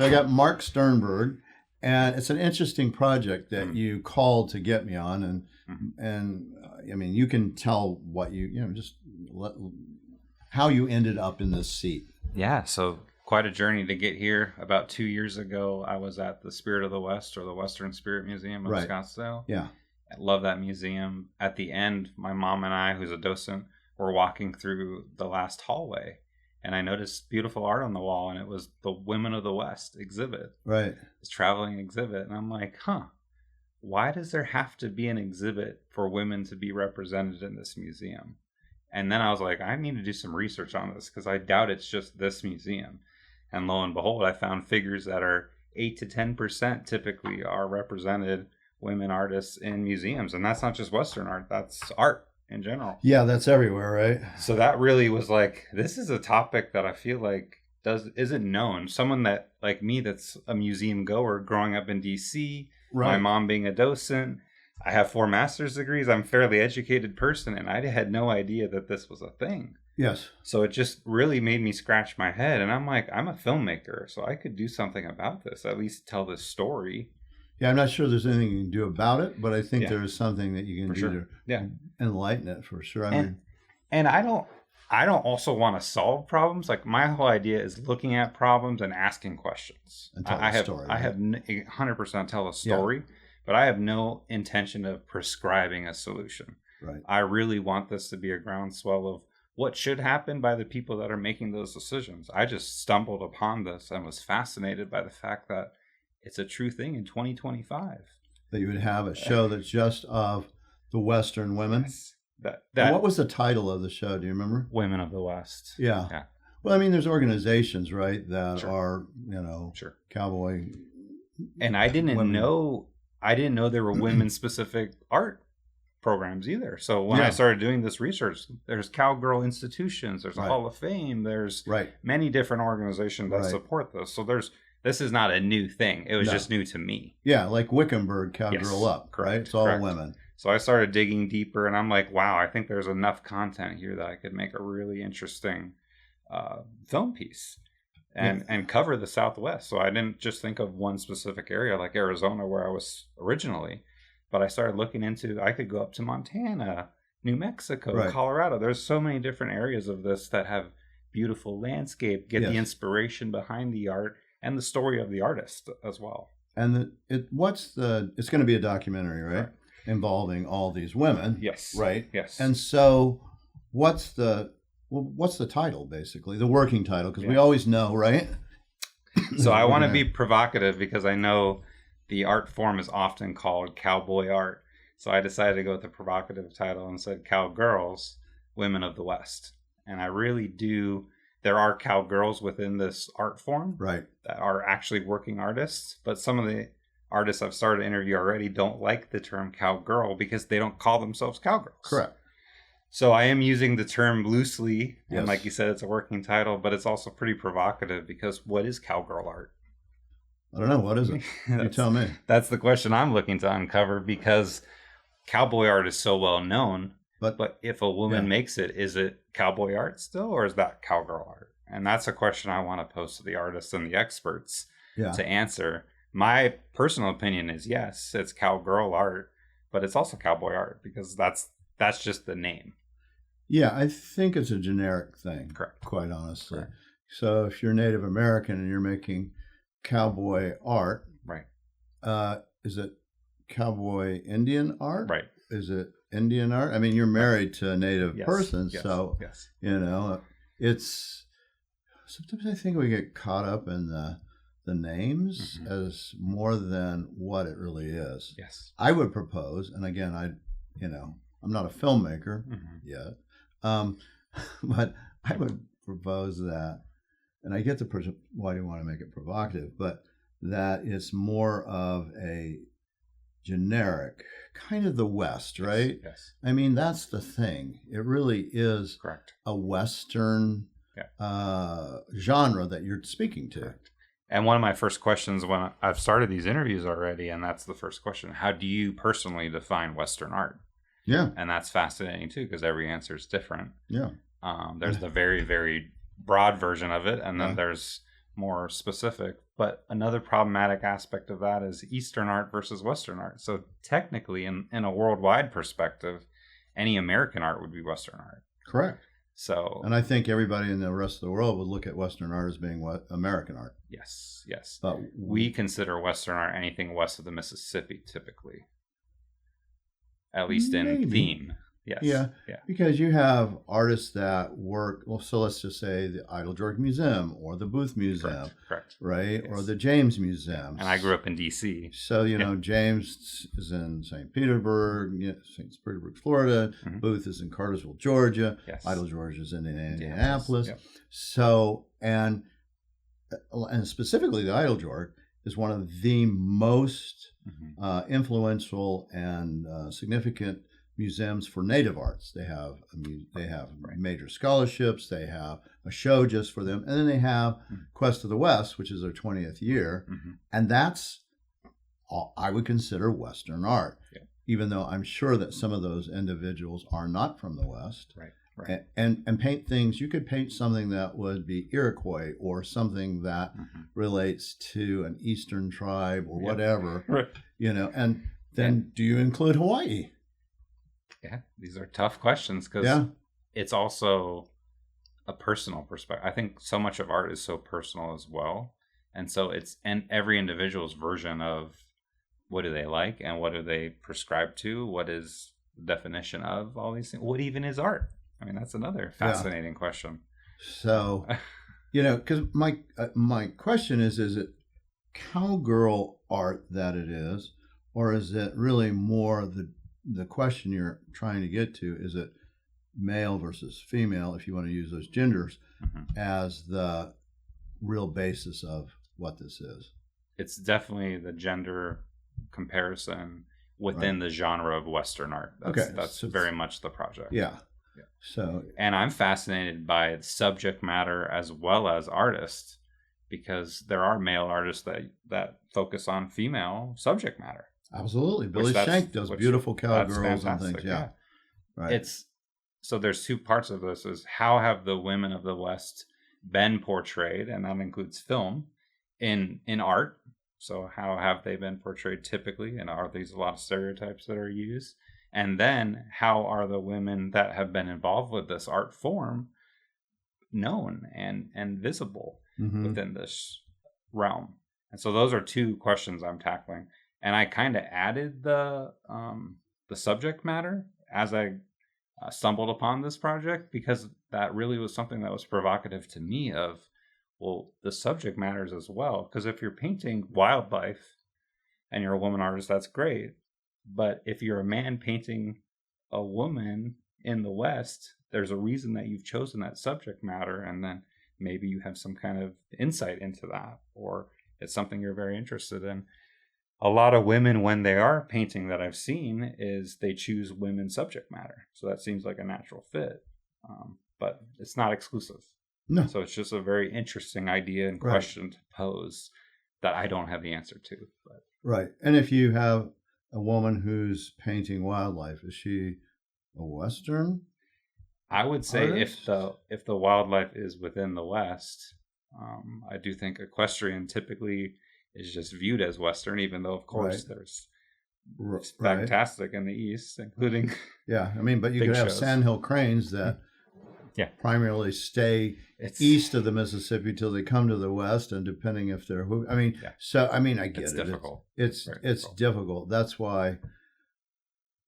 I got Marc Sternberg, and it's an interesting project that you called to get me on, and I mean, you can tell what how you ended up in this seat. Yeah, so quite a journey to get here. About 2 years ago, I was at the Spirit of the West, or the Western Spirit Museum of Scottsdale. Yeah. I love that museum. At the end, my mom and I, who's a docent, were walking through the last hallway, and I noticed beautiful art on the wall, and it was the Women of the West exhibit. Right. This traveling exhibit. And I'm like, why does there have to be an exhibit for women to be represented in this museum? And then I was like, I need to do some research on this, because I doubt it's just this museum. And lo and behold, I found figures that are 8 to 10% typically are represented women artists in museums. And that's not just Western art, that's art in general. Yeah, that's everywhere, right? So that really was like, this is a topic that I feel like isn't known. Someone that, like me, that's a museum goer growing up in DC, my mom being a docent, I have 4 master's degrees, I'm a fairly educated person, and I had no idea that this was a thing. Yes. So it just really made me scratch my head, and I'm like, I'm a filmmaker, so I could do something about this, at least tell this story. Yeah, I'm not sure there's anything you can do about it, but I think there is something that you can do to enlighten it, for sure. And I don't also want to solve problems. Like, my whole idea is looking at problems and asking questions. And tell a story. I have 100% tell a story, but I have no intention of prescribing a solution. Right. I really want this to be a groundswell of what should happen by the people that are making those decisions. I just stumbled upon this and was fascinated by the fact that it's a true thing in 2025. That you would have a show that's just of the Western women. Yes. What was the title of the show? Do you remember? Women of the West. Yeah. Well, I mean, there's organizations, right, that are, cowboy. And I didn't know there were women-specific art programs either. So when I started doing this research, there's cowgirl institutions, there's a Hall of Fame, there's many different organizations that support this. So this is not a new thing. It was just new to me. Yeah, like Wickenburg, Cowgirl Up, correct, right? It's all women. So I started digging deeper, and I'm like, wow, I think there's enough content here that I could make a really interesting film piece and cover the Southwest. So I didn't just think of one specific area like Arizona, where I was originally, but I started looking into, I could go up to Montana, New Mexico, Colorado. There's so many different areas of this that have beautiful landscape, get the inspiration behind the art and the story of the artist as well. And it's going to be a documentary, right? Involving all these women. Yes. Right? Yes. And so what's the title, basically? The working title, because we always know, right? So I want to be provocative, because I know the art form is often called cowboy art. So I decided to go with the provocative title and said Cowgirls, Women of the West. And I really do. There are cowgirls within this art form that are actually working artists, but some of the artists I've started to interview already don't like the term cowgirl because they don't call themselves cowgirls. Correct. So I am using the term loosely, and like you said, it's a working title, but it's also pretty provocative, because what is cowgirl art? I don't know. What is it? You tell me. That's the question I'm looking to uncover, because cowboy art is so well known. But if a woman makes it, is it cowboy art still, or is that cowgirl art? And that's a question I want to pose to the artists and the experts to answer. My personal opinion is yes, it's cowgirl art, but it's also cowboy art, because that's just the name. Yeah, I think it's a generic thing. Correct. Quite honestly. Correct. So if you're Native American and you're making cowboy art, is it cowboy Indian art? Right. Is it Indian art? I mean, you're married to a Native person, so it's sometimes I think we get caught up in the names as more than what it really is. Yes. I would propose, and again, I'm not a filmmaker yet, but I would propose that, and I get the why do you want to make it provocative, but that it's more of a generic, kind of the West, right? Yes. I mean, that's the thing. It really is a Western genre that you're speaking to. Correct. And one of my first questions when I've started these interviews already, and that's the first question, how do you personally define Western art? Yeah. And that's fascinating too, because every answer is different. Yeah. There's the very, very broad version of it, and then there's more specific. But another problematic aspect of that is Eastern art versus Western art. So technically, in a worldwide perspective, any American art would be Western art. Correct. So, and I think everybody in the rest of the world would look at Western art as being American art. Yes, yes. But we consider Western art anything west of the Mississippi, typically. At least in theme. Yes. Yeah. Because you have artists that work, well, so let's just say the Idle George Museum or the Booth Museum. Correct. Right? Yes. Or the James Museum. And I grew up in D.C. So, you know, James is in St. Petersburg, St. Petersburg, Florida. Mm-hmm. Booth is in Cartersville, Georgia. Yes. Idle George is in Indianapolis. Yep. So, and specifically the Idle George is one of the most influential and significant museums for native arts. They have major scholarships. They have a show just for them, and then they have Quest of the West, which is their 20th year, and that's all I would consider Western art. Yeah. Even though I'm sure that some of those individuals are not from the West, right. And paint things. You could paint something that would be Iroquois or something that relates to an Eastern tribe or whatever, right. You know. And then, do you include Hawaii? Yeah, these are tough questions because it's also a personal perspective. I think so much of art is so personal as well. And so and every individual's version of what do they like and what do they prescribe to? What is the definition of all these things? What even is art? I mean, that's another fascinating question. So, you know, because my question is it cowgirl art that it is, or is it really more the question you're trying to get to, is it male versus female, if you want to use those genders, as the real basis of what this is? It's definitely the gender comparison within the genre of Western art. That's so very much the project. Yeah. So, and I'm fascinated by subject matter as well as artists, because there are male artists that focus on female subject matter. Absolutely. Billy Shank does beautiful cowgirls and things. Yeah. Right. So there's two parts of this: is how have the women of the West been portrayed, and that includes film, in art. So how have they been portrayed typically, and are these a lot of stereotypes that are used? And then how are the women that have been involved with this art form known and visible within this realm? And so those are two questions I'm tackling. And I kind of added the subject matter as I stumbled upon this project, because that really was something that was provocative to me of, well, the subject matters as well. Because if you're painting wildlife and you're a woman artist, that's great. But if you're a man painting a woman in the West, there's a reason that you've chosen that subject matter. And then maybe you have some kind of insight into that, or it's something you're very interested in. A lot of women, when they are painting that I've seen, is they choose women's subject matter. So that seems like a natural fit. But it's not exclusive. No. So it's just a very interesting idea and question to pose that I don't have the answer to. But. Right. And if you have a woman who's painting wildlife, is she a Western? I would say artist? if the wildlife is within the West, I do think equestrian typically is just viewed as Western, even though, of course, there's fantastic in the East, including I mean, but you could have sandhill cranes that primarily stay east of the Mississippi till they come to the West, and depending if they're so I mean, I get it's it. Difficult. It's difficult. That's why.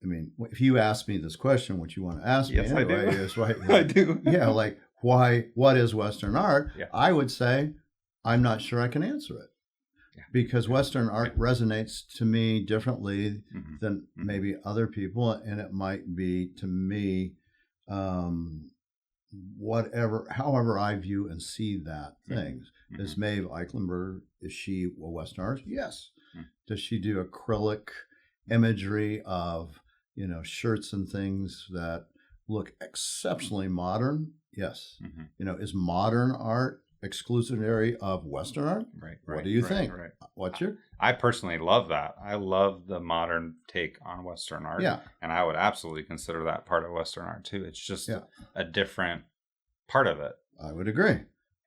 I mean, if you ask me this question, what you want to ask me anyway, is I do. Yeah, like why? What is Western art? Yeah. I would say I'm not sure I can answer it. Because Western art resonates to me differently than maybe other people, and it might be to me, however I view and see that things. Is Maeve Eichenberg, is she a Western artist? Yes. Does she do acrylic imagery of shirts and things that look exceptionally modern? Yes. Is modern art exclusionary of Western art? Right. What do you think? What's your? I personally love that. I love the modern take on Western art. Yeah. And I would absolutely consider that part of Western art too. It's just a different part of it. I would agree.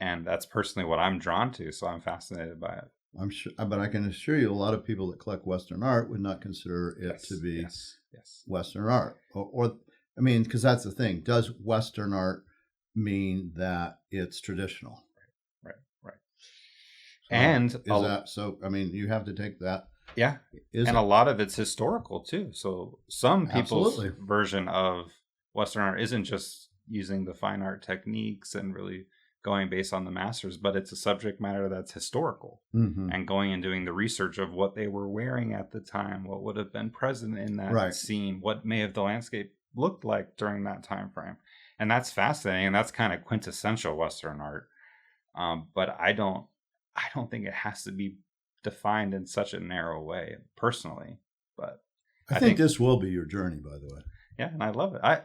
And that's personally what I'm drawn to. So I'm fascinated by it. I'm sure, but I can assure you, a lot of people that collect Western art would not consider it to be Western art, or I mean, because that's the thing. Does Western art mean that it's traditional? Right. So And is that so? I mean, you have to take that. Yeah, and a lot of it's historical too. So some people's version of Western art isn't just using the fine art techniques and really going based on the masters, but it's a subject matter that's historical, and going and doing the research of what they were wearing at the time, what would have been present in that scene, what may have the landscape looked like during that time frame. And that's fascinating, and that's kind of quintessential Western art. But I don't think it has to be defined in such a narrow way, personally. But I think this will be your journey, by the way. Yeah, and I love it. I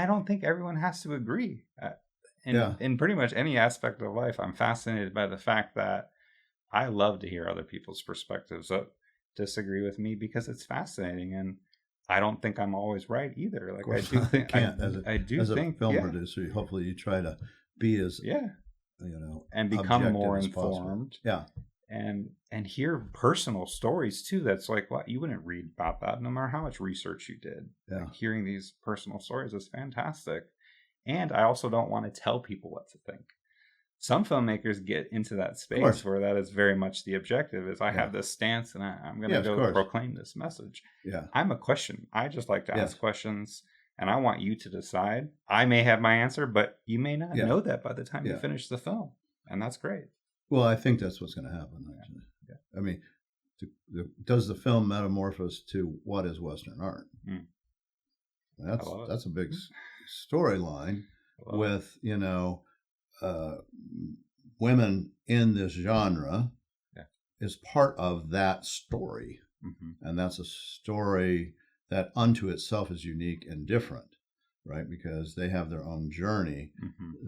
don't think everyone has to agree. In pretty much any aspect of life, I'm fascinated by the fact that I love to hear other people's perspectives that disagree with me, because it's fascinating, and I don't think I'm always right either. Like, I do think as a film producer, hopefully you try to be as and become more informed. Yeah. And hear personal stories too. That's like, what, you wouldn't read about that no matter how much research you did. Yeah. Like, hearing these personal stories is fantastic. And I also don't want to tell people what to think. Some filmmakers get into that space where that is very much the objective, is I have this stance and I'm going to go proclaim this message. Yeah. I'm a question. I just like to ask questions, and I want you to decide. I may have my answer, but you may not know that by the time you finish the film. And that's great. Well, I think that's what's going to happen, actually. Yeah. I mean, does the film metamorphose to what is Western art? That's a big storyline with, women in this genre is part of that story. And that's a story that unto itself is unique and different, right? Because they have their own journey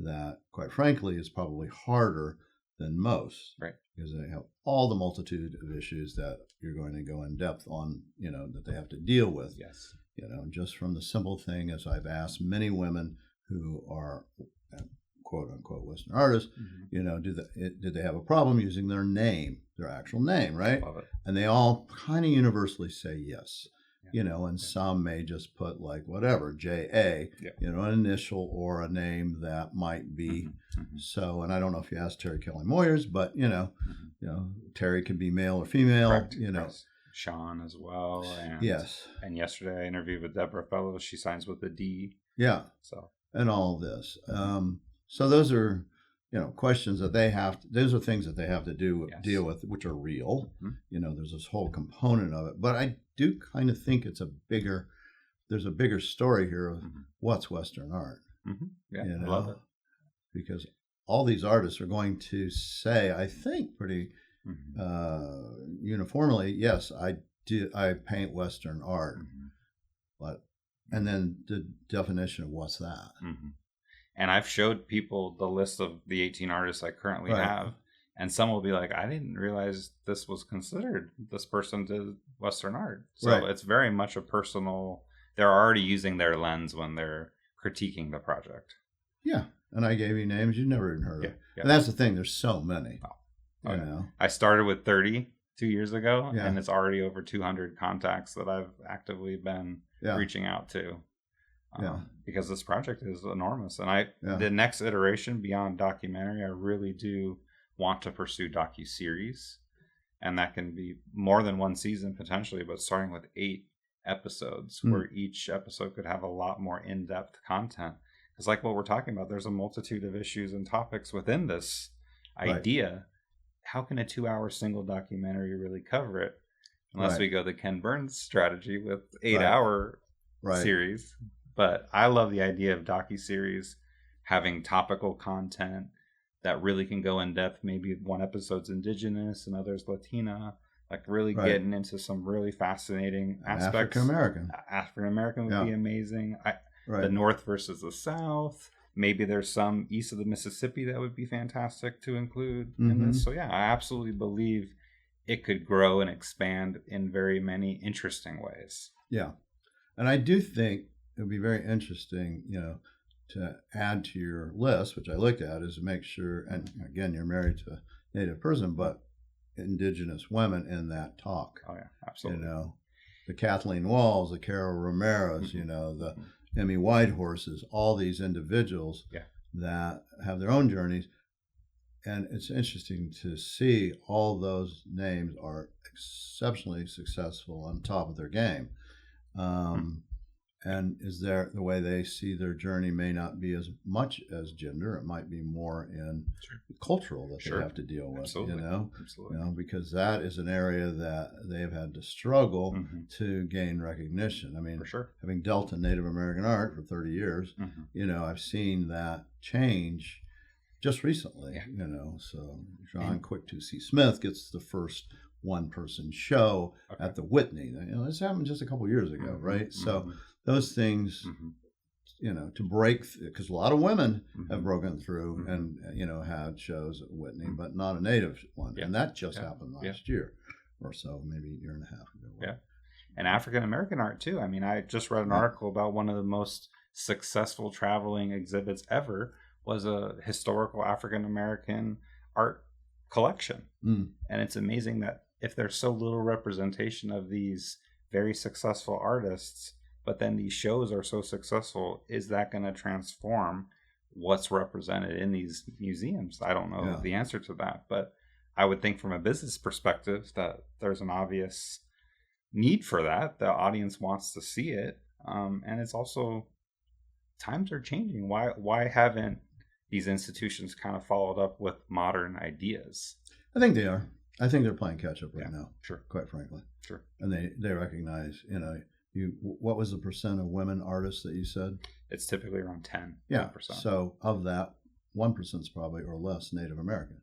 that, quite frankly, is probably harder than most, right? Because they have all the multitude of issues that you're going to go in depth on, that they have to deal with. Yes. Just from the simple thing, as I've asked many women who are quote unquote Western artists, did they have a problem using their name, their actual name, right? Love it. And they all kind of universally say yes. And some may just put like whatever, J.A., an initial or a name that might be so. And I don't know if you asked Terry Kelly Moyers, but, Terry could be male or female, Correct. Sean as well. And, And yesterday I interviewed with Deborah Fellows. She signs with a D. Yeah. So. And all this. So those are, questions that they have to, those are things that they have to deal with, which are real. There's this whole component of it. But I do kind of think there's a bigger story here of what's Western art. Yeah, I love it. Because all these artists are going to say, I think pretty uniformly, yes, I paint Western art. And then the definition of what's that. And I've showed people the list of the 18 artists I currently have, and some will be like, I didn't realize this was considered, this person did Western art. So it's very much a personal, they're already using their lens when they're critiquing the project. Yeah. And I gave you names you've never even heard of. And that's the thing, there's so many. I started with 30 2 years ago, and it's already over 200 contacts that I've actively been reaching out to. Because this project is enormous, and the next iteration beyond documentary, I really do want to pursue docuseries, and that can be more than one season potentially, but starting with 8 episodes, where each episode could have a lot more in-depth content. Because like what we're talking about, there's a multitude of issues and topics within this idea. How can a 2-hour single documentary really cover it? Unless we go the Ken Burns strategy with 8-hour series. But I love the idea of docuseries having topical content that really can go in depth. Maybe one episode's Indigenous and others Latina, like really getting into some really fascinating aspects. African American would be amazing. The North versus the South. Maybe there's some east of the Mississippi that would be fantastic to include in this. So I absolutely believe it could grow and expand in very many interesting ways. Yeah. And I do think it would be very interesting, to add to your list, which I looked at, is to make sure, and again, you're married to a Native person, but Indigenous women in that talk. Oh yeah, absolutely. You know, the Kathleen Walls, the Carol Romeros, you know, the Emmy Whitehorses, all these individuals that have their own journeys. And it's interesting to see all those names are exceptionally successful on top of their game. And is there the way they see their journey may not be as much as gender. It might be more in cultural that they have to deal with, Absolutely. you know, Absolutely. you know, because that is an area that they've had to struggle to gain recognition. I mean, For sure. having dealt in Native American art for 30 years, you know, I've seen that change just recently, you know. So John Quick 2C Smith gets the first one-person show at the Whitney. You know, this happened just a couple years ago, right? So those things, you know, to break, because a lot of women have broken through and, you know, had shows at Whitney, but not a Native one. And that just happened last year or so, maybe a year and a half ago. Yeah. And African American art too. I mean, I just read an article about one of the most successful traveling exhibits ever was a historical African American art collection. And it's amazing that if there's so little representation of these very successful artists, but then these shows are so successful, is that going to transform what's represented in these museums? I don't know the answer to that, but I would think from a business perspective that there's an obvious need for that. The audience wants to see it. And it's also, times are changing. Why haven't these institutions kind of followed up with modern ideas? I think they are. I think they're playing catch up right now. Sure. Quite frankly. Sure. And they recognize, you know, what was the percent of women artists that you said? It's typically around 10%. Yeah. So of that, 1% is probably or less Native American.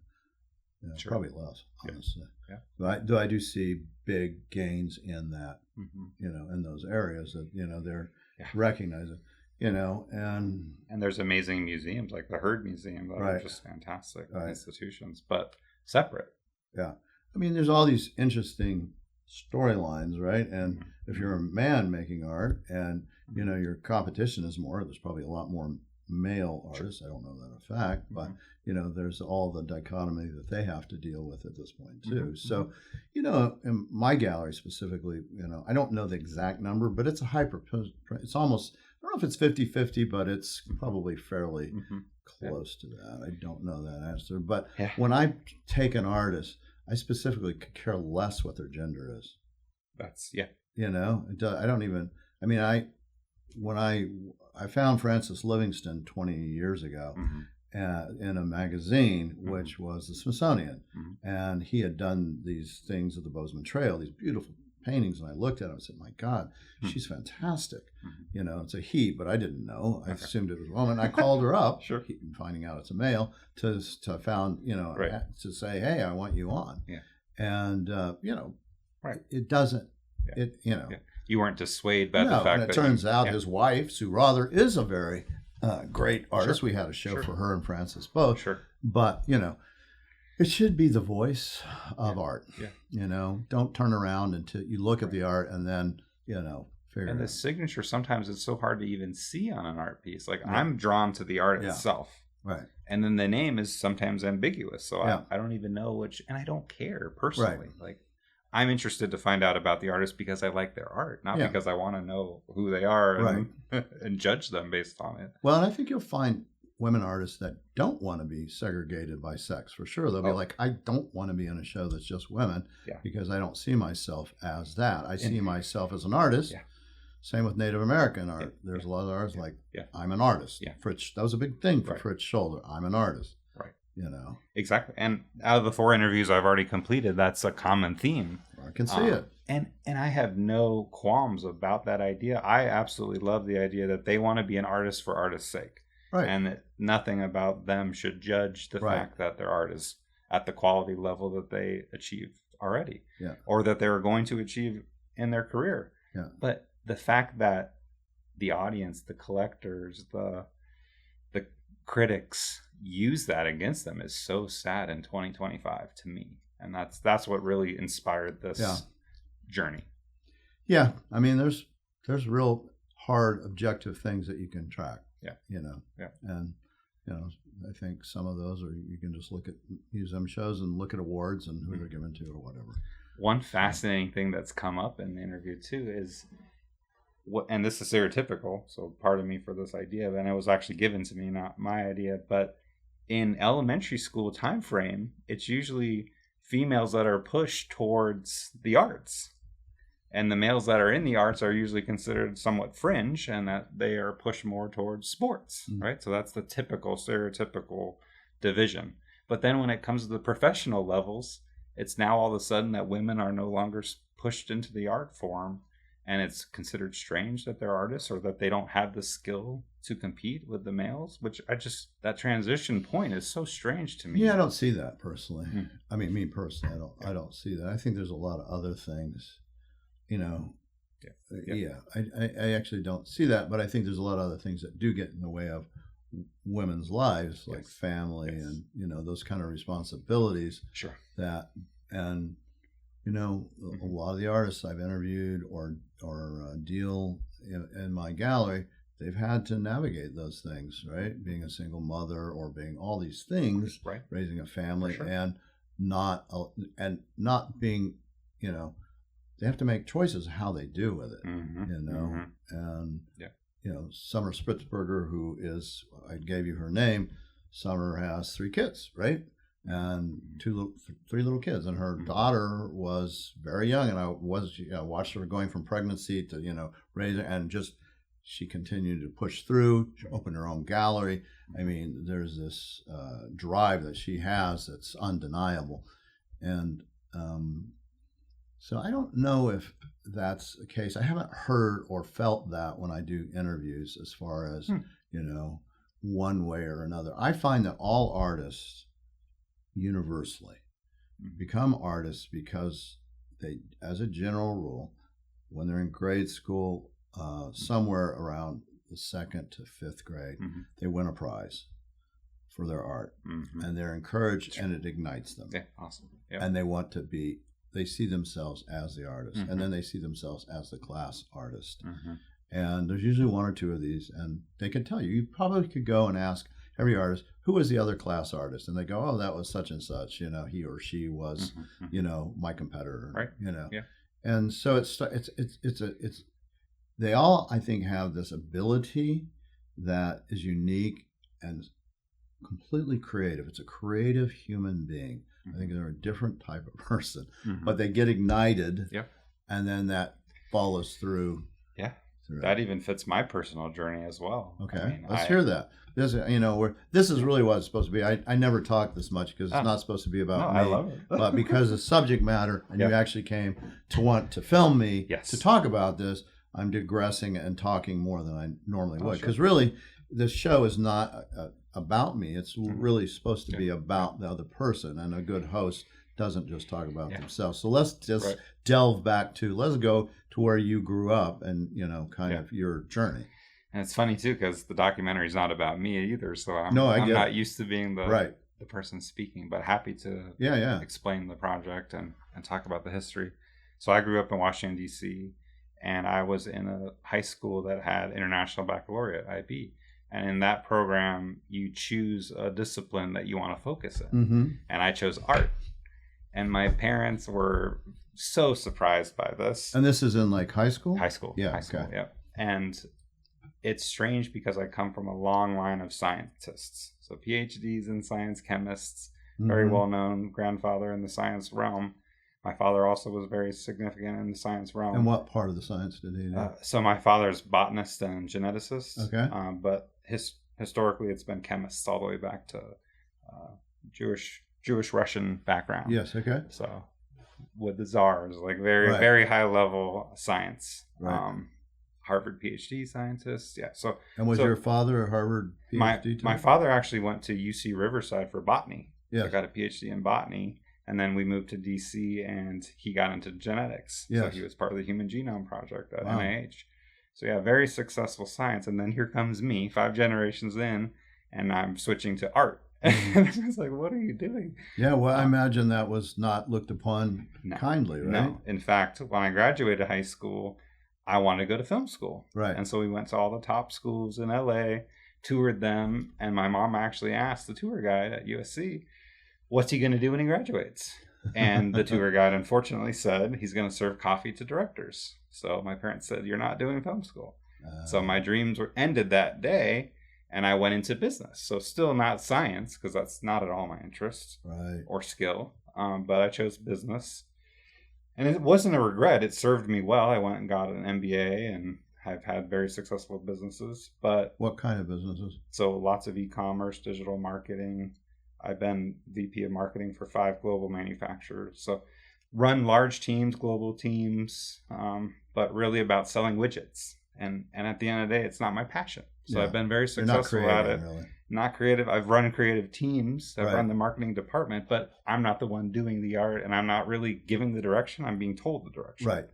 You know, probably less, honestly. Yeah. But I do see big gains in that, you know, in those areas that, you know, they're recognizing. You know, and there's amazing museums like the Heard Museum that are just fantastic institutions, but separate. Yeah. I mean, there's all these interesting storylines, right? And if you're a man making art and, you know, your competition is more, there's probably a lot more male artists. I don't know that a fact, but, you know, there's all the dichotomy that they have to deal with at this point, too. So, you know, in my gallery specifically, you know, I don't know the exact number, but it's a it's almost, I don't know if it's 50-50, but it's probably fairly close to that. I don't know that answer. But when I take an artist, I specifically could care less what their gender is. That's, you know, I don't even, I mean, when I found Francis Livingston 20 years ago in a magazine, which was the Smithsonian, and he had done these things at the Bozeman Trail, these beautiful paintings, and I looked at it and said, my God, she's fantastic. You know, it's a he, but I didn't know. I assumed it was a woman. I called her up, finding out it's a male, to found, you know, to say, hey, I want you on. And, you know, it doesn't, you know. You weren't dissuaded by the fact and it turns out his wife, Sue Rother, is a very great artist. We had a show for her and Francis both. But, you know, it should be the voice of art. You know, don't turn around until you look at the art and then, you know, figure it out. And the signature, sometimes it's so hard to even see on an art piece. Like I'm drawn to the art itself. And then the name is sometimes ambiguous. So I don't even know which, and I don't care personally. Like I'm interested to find out about the artist because I like their art, not because I want to know who they are and, and judge them based on it. Well, and I think you'll find women artists that don't want to be segregated by sex for sure. They'll be like, I don't want to be in a show that's just women because I don't see myself as that. I see myself as an artist. Same with Native American art. There's a lot of artists like, I'm an artist. Fritz, that was a big thing for Fritz Scholder. I'm an artist. You know. Exactly. And out of the 4 interviews I've already completed, that's a common theme. I can see it. And I have no qualms about that idea. I absolutely love the idea that they want to be an artist for artist's sake. And that nothing about them should judge the fact that their art is at the quality level that they achieved already. Or that they were going to achieve in their career. But the fact that the audience, the collectors, the critics use that against them is so sad in 2025 to me. And that's what really inspired this journey. I mean, there's real hard objective things that you can track. Yeah. You know. Yeah. And you know, I think some of those are you can just look at museum shows and look at awards and who they're given to or whatever. One fascinating thing that's come up in the interview too is what, and this is stereotypical, so pardon me for this idea, and it was actually given to me, not my idea, but in elementary school time frame, it's usually females that are pushed towards the arts. And the males that are in the arts are usually considered somewhat fringe, and that they are pushed more towards sports, right? So that's the typical, stereotypical division. But then when it comes to the professional levels, it's now all of a sudden that women are no longer pushed into the art form, and it's considered strange that they're artists or that they don't have the skill to compete with the males, which that transition point is so strange to me. Yeah, I don't see that personally. I mean, me personally, I don't see that. I think there's a lot of other things. You know, I actually don't see that, but I think there's a lot of other things that do get in the way of women's lives, like family and, you know, those kind of responsibilities. Sure. That, and, you know, a lot of the artists I've interviewed or deal in my gallery, they've had to navigate those things, right? Being a single mother or being all these things, right? Raising a family sure. and not being, you know, they have to make choices how they do with it, you know, and, you know, Summer Spritzberger, who is, I gave you her name, Summer has 3 kids, right? And 3 little kids. And her daughter was very young, and I watched her going from pregnancy to, you know, raising, and just, she continued to push through. She opened her own gallery. I mean, there's this drive that she has that's undeniable. And, so I don't know if that's the case. I haven't heard or felt that when I do interviews as far as, you know, one way or another. I find that all artists universally become artists because they, as a general rule, when they're in grade school, somewhere around the 2nd to 5th grade, they win a prize for their art. And they're encouraged and it ignites them. Yeah, awesome. Yep. And they want to be, they see themselves as the artist, and then they see themselves as the class artist. And there's usually 1 or 2 of these, and they can tell you. You probably could go and ask every artist, who was the other class artist? And they go, oh, that was such and such, you know, he or she was, you know, my competitor, right? You know. Yeah. And so they all, I think, have this ability that is unique and completely creative. It's a creative human being. I think they're a different type of person, but they get ignited, and then that follows through. Yeah, that even fits my personal journey as well. Okay, I mean, let's hear that. This, you know, this is really what it's supposed to be. I never talk this much because it's not supposed to be about me. I love it. But because of subject matter, and you actually came to want to film me to talk about this, I'm digressing and talking more than I normally would. Because really, this show is not about me. It's really supposed to be about the other person, and a good host doesn't just talk about themselves. So let's just delve back to, let's go to where you grew up and, you know, kind of your journey. And it's funny too, because the documentary is not about me either. So I'm not used to being the person speaking, but happy to explain the project and talk about the history. So I grew up in Washington, D.C., and I was in a high school that had International Baccalaureate, IB. And in that program, you choose a discipline that you want to focus in. And I chose art. And my parents were so surprised by this. And this is in like high school? High school. Yeah. High school, yeah. And it's strange because I come from a long line of scientists. So PhDs in science, chemists, very well-known grandfather in the science realm. My father also was very significant in the science realm. And what part of the science did he do? So my father's botanist and geneticist. Okay. But historically, it's been chemists all the way back to Jewish Russian background. Yes. Okay. So with the czars, like very high level science. Right. Harvard PhD scientist. Yeah. So. And was your father a Harvard PhD? My father actually went to UC Riverside for botany. Yes. I got a PhD in botany. And then we moved to DC, and he got into genetics. Yes. So he was part of the Human Genome Project at NIH. So yeah, very successful science. And then here comes me, 5 generations in, and I'm switching to art. And I was like, what are you doing? Yeah, well, I imagine that was not looked upon kindly, right? No. In fact, when I graduated high school, I wanted to go to film school. Right. And so we went to all the top schools in LA, toured them, and my mom actually asked the tour guide at USC, what's he going to do when he graduates? And the tour guide unfortunately said he's going to serve coffee to directors. So my parents said, you're not doing film school. So my dreams were ended that day, and I went into business. So still not science, because that's not at all my interest or skill. But I chose business. And it wasn't a regret. It served me well. I went and got an MBA, and I've had very successful businesses. But what kind of businesses? So lots of e-commerce, digital marketing. I've been VP of marketing for 5 global manufacturers. So run large teams, global teams, but really about selling widgets. And at the end of the day, it's not my passion. So I've been very successful at it. Really. Not creative. I've run creative teams. I've run the marketing department, but I'm not the one doing the art, and I'm not really giving the direction. I'm being told the direction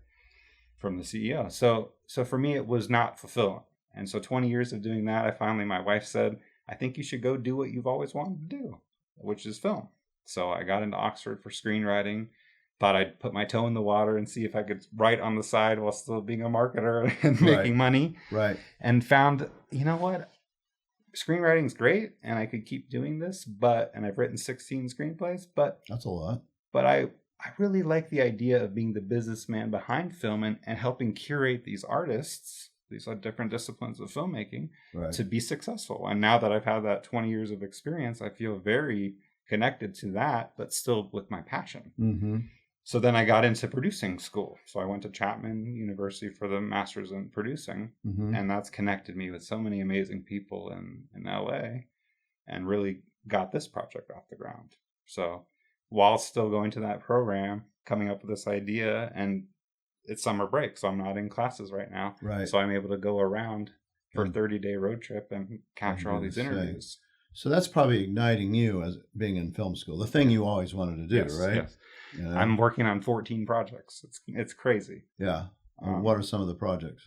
from the CEO. So for me, it was not fulfilling. And so 20 years of doing that, my wife said, I think you should go do what you've always wanted to do, which is film. So I got into Oxford for screenwriting. Thought I'd put my toe in the water and see if I could write on the side while still being a marketer and making money. Right. And found, you know what? Screenwriting's great, and I could keep doing this, and I've written 16 screenplays, but that's a lot. But I really like the idea of being the businessman behind film and helping curate these artists, these different disciplines of filmmaking, to be successful. And now that I've had that 20 years of experience, I feel very connected to that, but still with my passion. Mm-hmm. So then I got into producing school. So I went to Chapman University for the master's in producing, and that's connected me with so many amazing people in LA, and really got this project off the ground. So while still going to that program, coming up with this idea, and it's summer break, so I'm not in classes right now. Right. So I'm able to go around for a 30-day road trip and capture all these interviews. So that's probably igniting you as being in film school, the thing you always wanted to do, right? Yes. You know? I'm working on 14 projects. It's crazy. Yeah. What are some of the projects?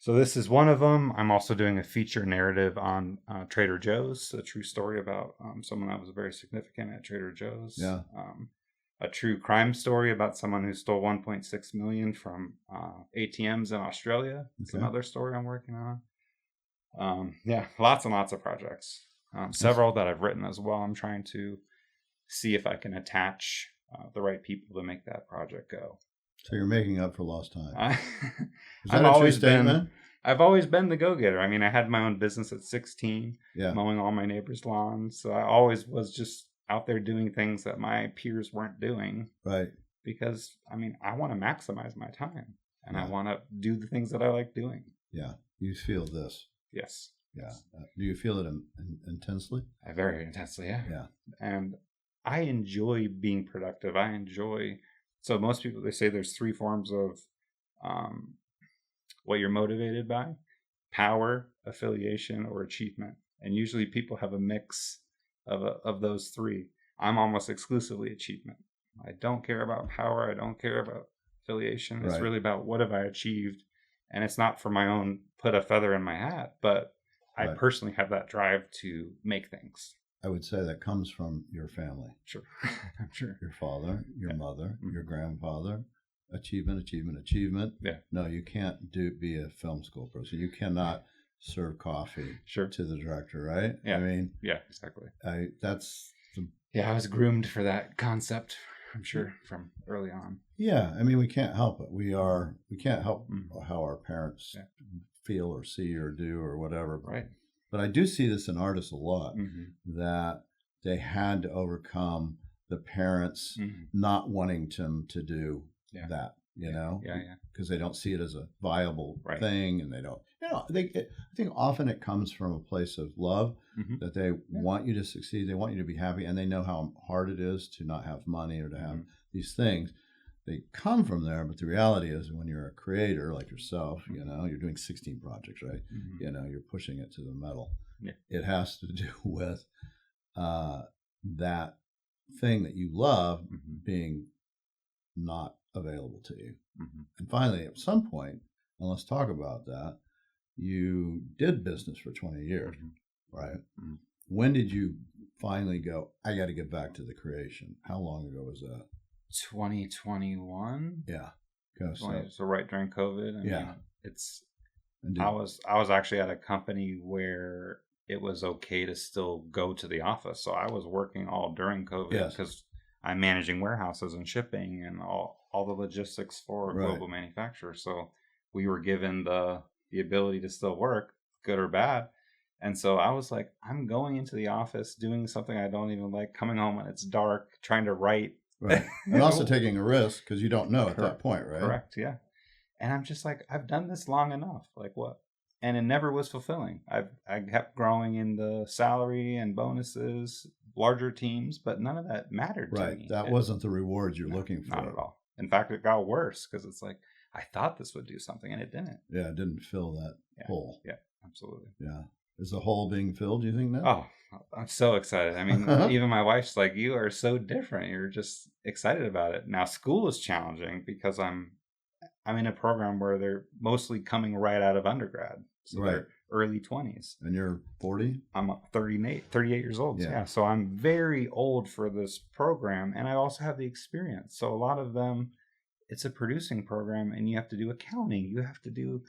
So this is one of them. I'm also doing a feature narrative on Trader Joe's, a true story about someone that was very significant at Trader Joe's. Yeah. A true crime story about someone who stole 1.6 million from ATMs in Australia. It's another story I'm working on. Lots and lots of projects. Several that I've written as well. I'm trying to see if I can attach the right people to make that project go. So you're making up for lost time. I've always been the go-getter. I mean, I had my own business at 16, mowing all my neighbors' lawns. So I always was just out there doing things that my peers weren't doing. Right. Because, I mean, I want to maximize my time, and I want to do the things that I like doing. Yeah. You feel this. Yes. Yeah. Do you feel it intensely? Very intensely, yeah. Yeah. And I enjoy being productive. So most people, they say there's 3 forms of what you're motivated by: power, affiliation, or achievement. And usually people have a mix of those 3. I'm almost exclusively achievement. I don't care about power. I don't care about affiliation. It's really about what have I achieved. And it's not for my own put a feather in my hat, but I personally have that drive to make things. I would say that comes from your family. Sure. I'm sure. Your father, your mother, your grandfather. Achievement. Yeah. No, you can't be a film school person. You cannot serve coffee to the director, right? Yeah. I mean, yeah, exactly. I was groomed for that concept, I'm sure, from early on. Yeah. I mean, we can't help it. We can't help how our parents feel or see or do or whatever. Right. But I do see this in artists a lot, that they had to overcome the parents not wanting them to do that, you know? Yeah. Because they don't see it as a viable thing, and they don't, I think often it comes from a place of love, that they want you to succeed, they want you to be happy, and they know how hard it is to not have money or to have these things. They come from there, but the reality is when you're a creator like yourself, you're doing 16 projects, right? You're pushing it to the metal. Yeah. It has to do with that thing that you love being not available to you. And finally, at some point, and let's talk about that, you did business for 20 years, right? When did you finally go, I got to get back to the creation? How long ago was that? 2021. Yeah. So right during COVID. I mean, I was actually at a company where it was okay to still go to the office. So I was working all during COVID because I'm managing warehouses and shipping and all the logistics for a global manufacturer. So we were given the ability to still work, good or bad. And so I was like, I'm going into the office, doing something I don't even like, coming home when it's dark, trying to write. Right. And also taking a risk because you don't know at that point, right? Correct. Yeah. And I'm just like, I've done this long enough. Like what? And it never was fulfilling. I kept growing in the salary and bonuses, larger teams, but none of that mattered to me. That wasn't the reward you're looking for. Not at all. In fact, it got worse because it's like, I thought this would do something and it didn't. Yeah, it didn't fill that hole. Yeah, absolutely. Yeah. Is the hole being filled, do you think now? Oh, I'm so excited. I mean, even my wife's like, you are so different. You're just excited about it. Now, school is challenging because I'm in a program where they're mostly coming right out of undergrad. So they're early 20s. And you're 40? I'm 38 years old. Yeah. So I'm very old for this program. And I also have the experience. So a lot of them, it's a producing program and you have to do accounting. You have to do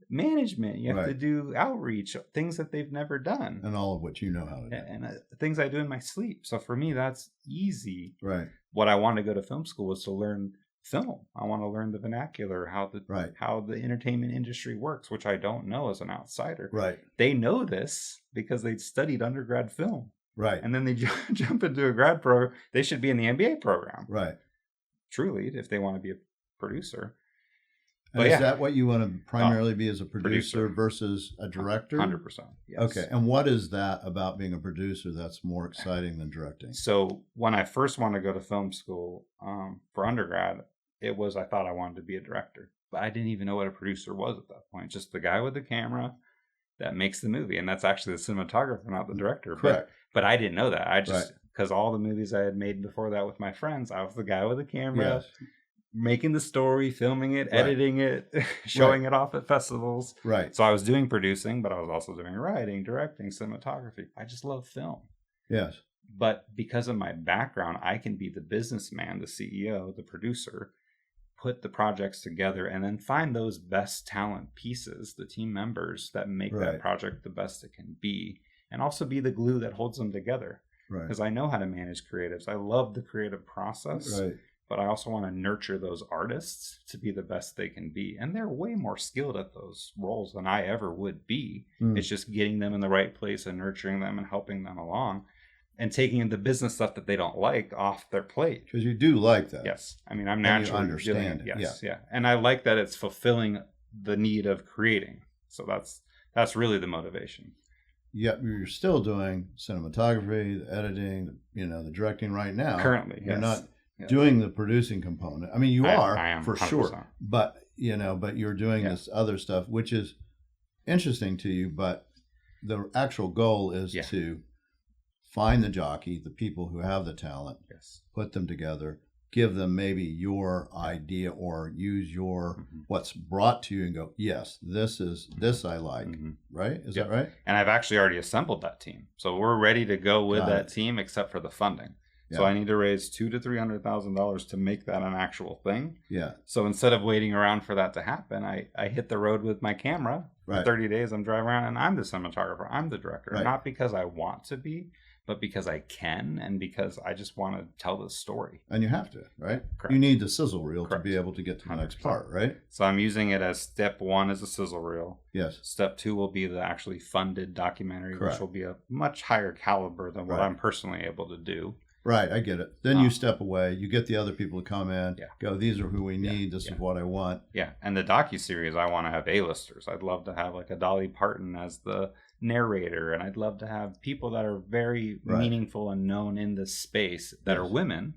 management. You have to do outreach, things that they've never done. And all of which you know how to do. And things I do in my sleep. So for me, that's easy. Right. What I wanted to go to film school was to learn film. I want to learn the vernacular, how the entertainment industry works, which I don't know as an outsider. Right. They know this because they studied undergrad film. Right. And then they jump into a grad program. They should be in the MBA program. Right. Truly, if they want to be a producer. And is that what you want to primarily be as a producer versus a director? 100%. Yes. Okay. And what is that about being a producer that's more exciting than directing? So when I first wanted to go to film school for undergrad, it was, I thought I wanted to be a director, but I didn't even know what a producer was at that point. Just the guy with the camera that makes the movie. And that's actually the cinematographer, not the director. Correct. But I didn't know that. I just, because all the movies I had made before that with my friends, I was the guy with the camera, making the story, filming it, editing it, showing it off at festivals. Right. So I was doing producing, but I was also doing writing, directing, cinematography. I just love film. Yes. But because of my background, I can be the businessman, the CEO, the producer, put the projects together, and then find those best talent pieces, the team members that make that project the best it can be, and also be the glue that holds them together. Right. Because I know how to manage creatives. I love the creative process, but I also want to nurture those artists to be the best they can be. And they're way more skilled at those roles than I ever would be. It's just getting them in the right place and nurturing them and helping them along. And taking the business stuff that they don't like off their plate. Because you do like that. Yes. I mean, I'm naturally understand doing it. Yes. Yeah. And I like that it's fulfilling the need of creating. So that's really the motivation. Yet you're still doing cinematography, the editing, the directing right now. Currently, you're not doing the producing component. I mean, you are I am for 100%. Sure. But you're doing this other stuff, which is interesting to you. But the actual goal is to find the jockey, the people who have the talent, put them together, give them maybe your idea or use your what's brought to you and go, yes, this I like, right? Is that right? And I've actually already assembled that team. So we're ready to go with that team except for the funding. Yeah. So I need to raise $200,000 to $300,000 to make that an actual thing. Yeah. So instead of waiting around for that to happen, I hit the road with my camera. For 30 days, I'm driving around and I'm the cinematographer. I'm the director. Not because I want to be, but because I can and because I just want to tell the story. And you have to, right? Correct. You need the sizzle reel to be able to get to the next part, right? So I'm using it as step 1 is a sizzle reel. Yes. Step 2 will be the actually funded documentary, which will be a much higher caliber than what I'm personally able to do. Right, I get it. Then you step away. You get the other people to come in, go, these are who we need. This is what I want. Yeah, and the docuseries, I want to have A-listers. I'd love to have like a Dolly Parton as the narrator, and I'd love to have people that are very meaningful and known in this space that are women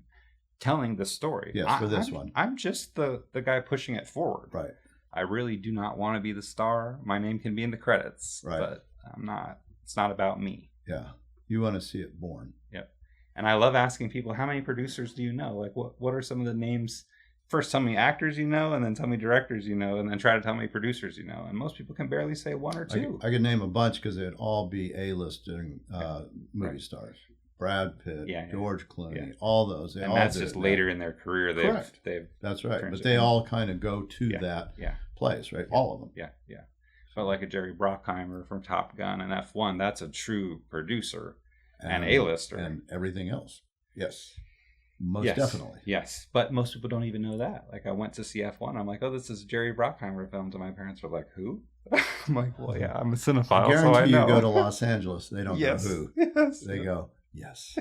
telling the story. Yes, for this one. I'm just the guy pushing it forward. Right. I really do not want to be the star. My name can be in the credits, but I'm not. It's not about me. Yeah, you want to see it born. Yep. And I love asking people, how many producers do you know? Like, what are some of the names? First, tell me actors you know, and then tell me directors you know, and then try to tell me producers you know. And most people can barely say one or two. I could name a bunch because they'd all be A-listing movie stars. Brad Pitt, George Clooney, all those. And that's just later in their career. That's right. But they all kind of go to that place, right? Yeah. All of them. Yeah, yeah. But like a Jerry Bruckheimer from Top Gun and F1, that's a true producer and and A-lister. and everything else. Yes, most Yes, definitely. yes. But most people don't even know that. Like I went to see F1. I'm like, oh, this is Jerry Bruckheimer films. And my parents were like, who? I'm like, well, yeah, I'm a cinephile, I guarantee so I know. you go to Los Angeles, they don't Yes. go who. Yes. They go, yes.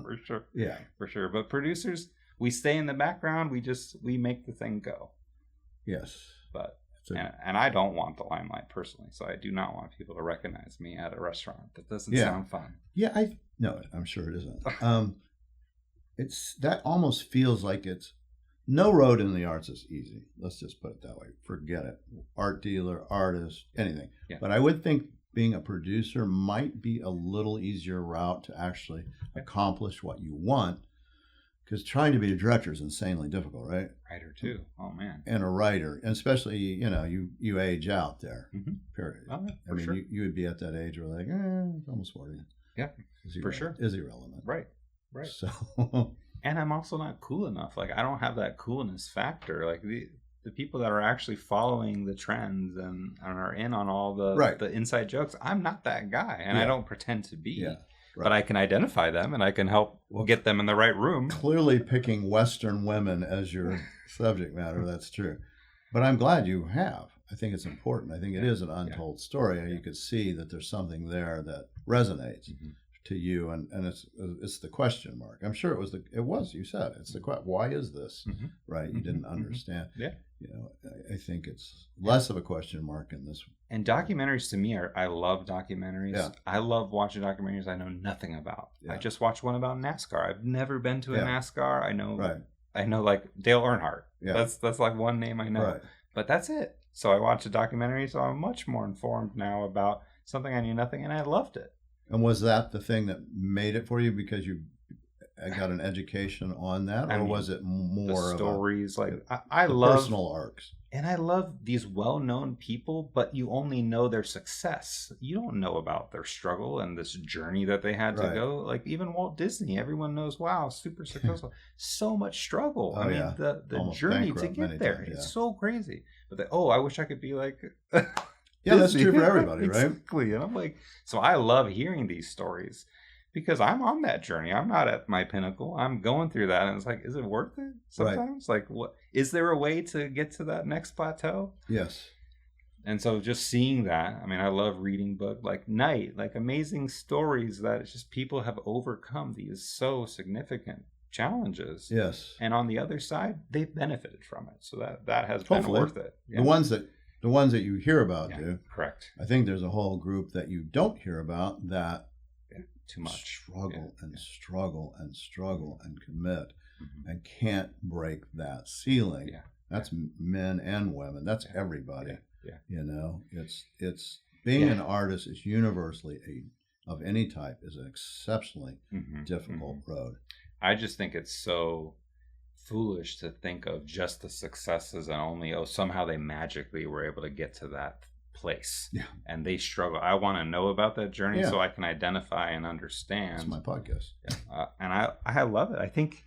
For sure. Yeah. For sure. But producers, we stay in the background. We make the thing go. Yes. But and I don't want the limelight personally, so I do not want people to recognize me at a restaurant. That doesn't sound fun. Yeah, no, I'm sure it isn't. It's that almost feels like it's no road in the arts is easy. Let's just put it that way. Forget it. Art dealer, artist, anything. Yeah. But I would think being a producer might be a little easier route to actually accomplish what you want. Because trying to be a director is insanely difficult, right? Writer too. Oh man. And a writer, and especially you age out there. Mm-hmm. Period. Oh, yeah, I mean, sure. you would be at that age where like, almost 40. Yeah, for sure. Is irrelevant. Right. So, and I'm also not cool enough. Like I don't have that coolness factor. Like the people that are actually following the trends and are in on all the inside jokes. I'm not that guy, and I don't pretend to be. Yeah. Right. But I can identify them, and I can help get them in the right room. Clearly picking Western women as your subject matter, that's true. But I'm glad you have. I think it's important. I think it is an untold story. You could see that there's something there that resonates to you, and it's the question mark. I'm sure it was. You said it's the question. Why is this right? You didn't understand. Yeah. I think it's less of a question mark in this. And documentaries to me I love documentaries. Yeah. I love watching documentaries I know nothing about. Yeah. I just watched one about NASCAR. I've never been to a NASCAR. I know like Dale Earnhardt. Yeah. That's like one name I know. Right. But that's it. So I watched a documentary, so I'm much more informed now about something I knew nothing, and I loved it. And was that the thing that made it for you because you got an education on that, or was it more the stories? Of I love personal arcs, and I love these well-known people, but you only know their success. You don't know about their struggle and this journey that they had to go. Like even Walt Disney, everyone knows, wow, super successful. So much struggle. I mean, the journey to get there, it's so crazy. But I wish I could be like. Yeah, that's true for everybody, right? Exactly. And I'm like, so I love hearing these stories because I'm on that journey. I'm not at my pinnacle. I'm going through that. And it's like, is it worth it? Sometimes like, what is there a way to get to that next plateau? Yes. And so just seeing that, I mean, I love reading books like Night, like amazing stories that it's just people have overcome these so significant challenges. Yes. And on the other side, they've benefited from it. So that has been worth it. Yeah. The ones that you hear about, too. Correct. I think there's a whole group that you don't hear about that too much struggle and struggle and commit and can't break that ceiling. Yeah. That's men and women. That's everybody. Yeah. It's being an artist is universally of any type is an exceptionally difficult road. I just think it's so foolish to think of just the successes and only somehow they magically were able to get to that place and they struggle. I want to know about that journey so I can identify and understand. That's my podcast. And I love it. I think,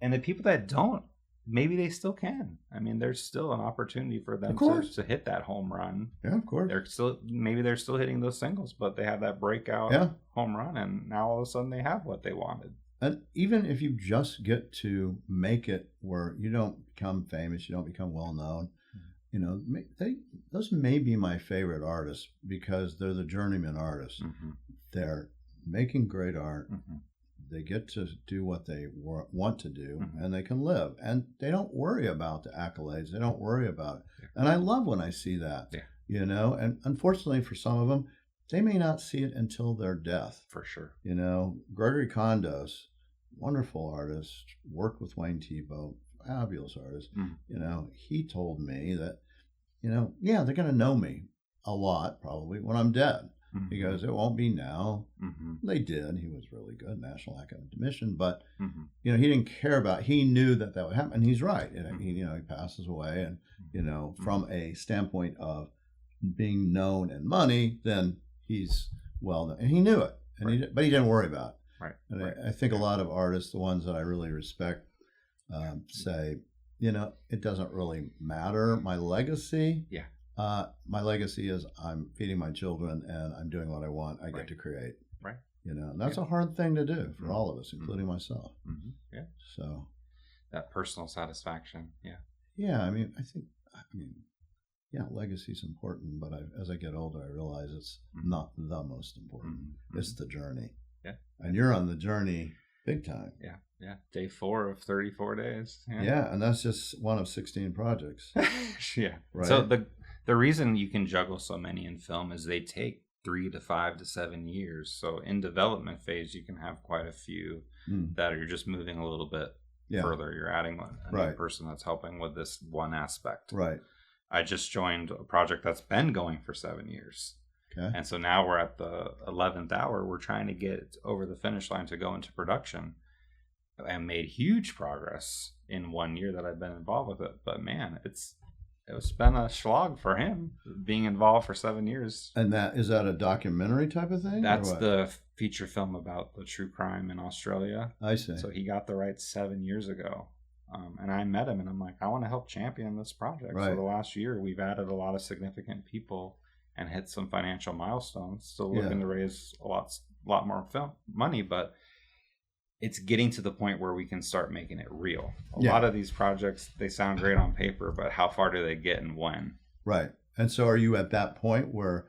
and the people that don't, maybe they still can. I mean, there's still an opportunity for them to hit that home run. Yeah, of course. They're still hitting those singles, but they have that breakout home run, and now all of a sudden they have what they wanted. And even if you just get to make it where you don't become famous, you don't become well known, those may be my favorite artists because they're the journeyman artists. They're making great art. They get to do what they want to do, and they can live. And they don't worry about the accolades. They don't worry about it. And I love when I see that, and unfortunately for some of them, they may not see it until their death. For sure. Gregory Condos, wonderful artist, worked with Wayne Thiebaud, fabulous artist. He told me that, they're going to know me a lot probably when I'm dead. He goes, it won't be now. They did. He was really good, National Academician, but, he didn't care about, he knew that would happen. And he's right. He passes away and, from a standpoint of being known and money, then he's well known. And he knew it, but he didn't worry about it. Right. And I think a lot of artists, the ones that I really respect, say, it doesn't really matter my legacy. Yeah. My legacy is I'm feeding my children and I'm doing what I want. I get to create. Right. And that's a hard thing to do for all of us, Mm-hmm. including myself. Mm-hmm. Yeah. So that personal satisfaction. Yeah. Yeah. Legacy is important, but as I get older, I realize it's not the most important. Mm-hmm. It's the journey. Yeah. And you're on the journey big time. Yeah. Yeah. Day 4 of 34 days. Yeah. And that's just one of 16 projects. Yeah. Right. So the reason you can juggle so many in film is they take 3 to 5 to 7 years. So in development phase, you can have quite a few that are just moving a little bit further. You're adding a new person that's helping with this one aspect. Right. I just joined a project that's been going for 7 years. Okay. And so now we're at the 11th hour. We're trying to get over the finish line to go into production, and made huge progress in 1 year that I've been involved with it. But man, it's been a slog for him being involved for 7 years. And is that a documentary type of thing? That's the feature film about the true crime in Australia. I see. So he got the rights 7 years ago. And I met him and I'm like, I want to help champion this project. Right. So the last year we've added a lot of significant people and hit some financial milestones. Still looking to raise a lot more film money, but it's getting to the point where we can start making it real. A lot of these projects, they sound great on paper, but how far do they get and when? Right. And so are you at that point where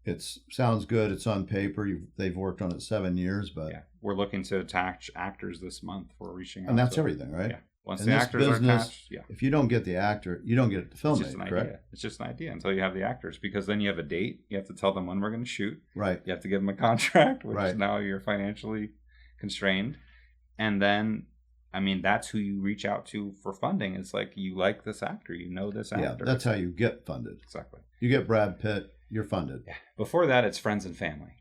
it sounds good, it's on paper, they've worked on it 7 years, but... Yeah, we're looking to attach actors this month. We're reaching out. And that's everything, right? Yeah. Once the actors are attached, if you don't get the actor, you don't get the filmmaker, it's just an idea. It's just an idea until you have the actors, because then you have a date. You have to tell them when we're going to shoot. Right. You have to give them a contract, which now you're financially constrained. And then, that's who you reach out to for funding. It's like, you like this actor, you know this actor. Yeah, that's how you get funded. Exactly. You get Brad Pitt, you're funded. Yeah. Before that, it's friends and family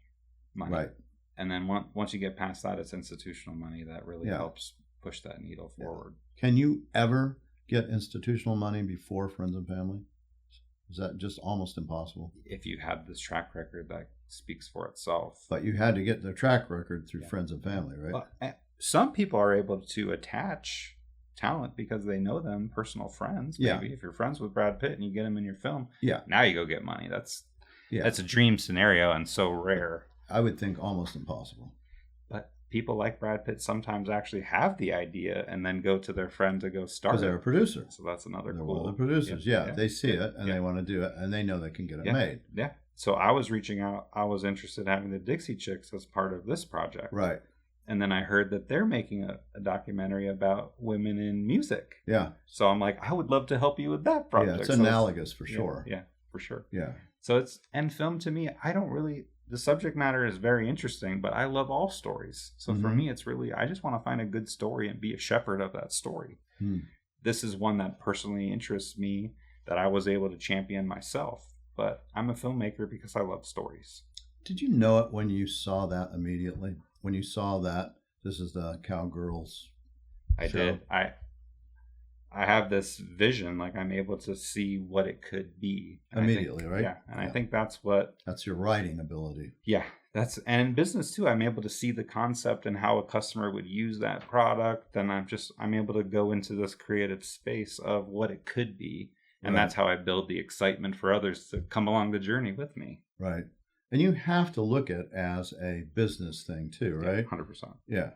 money. Right. And then once you get past that, it's institutional money that really helps push that needle forward. Can you ever get institutional money before friends and family? Is that just almost impossible? If you have this track record that speaks for itself. But you had to get the track record through friends and family, right? Well, some people are able to attach talent because they know them, personal friends. Maybe if you're friends with Brad Pitt and you get him in your film, now you go get money. That's a dream scenario and so rare. I would think almost impossible. But people like Brad Pitt sometimes actually have the idea and then go to their friend to go start. Because they're a producer. So that's another they're cool. One of the producers. They see it and they want to do it and they know they can get it made. Yeah. So I was reaching out. I was interested in having the Dixie Chicks as part of this project. Right. And then I heard that they're making a documentary about women in music. Yeah. So I'm like, I would love to help you with that project. Yeah, it's analogous for sure. Yeah, for sure. Yeah. So and film to me, the subject matter is very interesting, but I love all stories. So for me, it's really, I just want to find a good story and be a shepherd of that story. This is one that personally interests me that I was able to champion myself. But I'm a filmmaker because I love stories. Did you know it when you saw that immediately? When you saw that this is the Cowgirls show? I did. I have this vision, like I'm able to see what it could be. Immediately, right? Yeah. And I think that's your writing ability. Yeah. And in business too, I'm able to see the concept and how a customer would use that product. And I'm able to go into this creative space of what it could be. And that's how I build the excitement for others to come along the journey with me. Right. And you have to look at it as a business thing too, right? 100%. Yeah.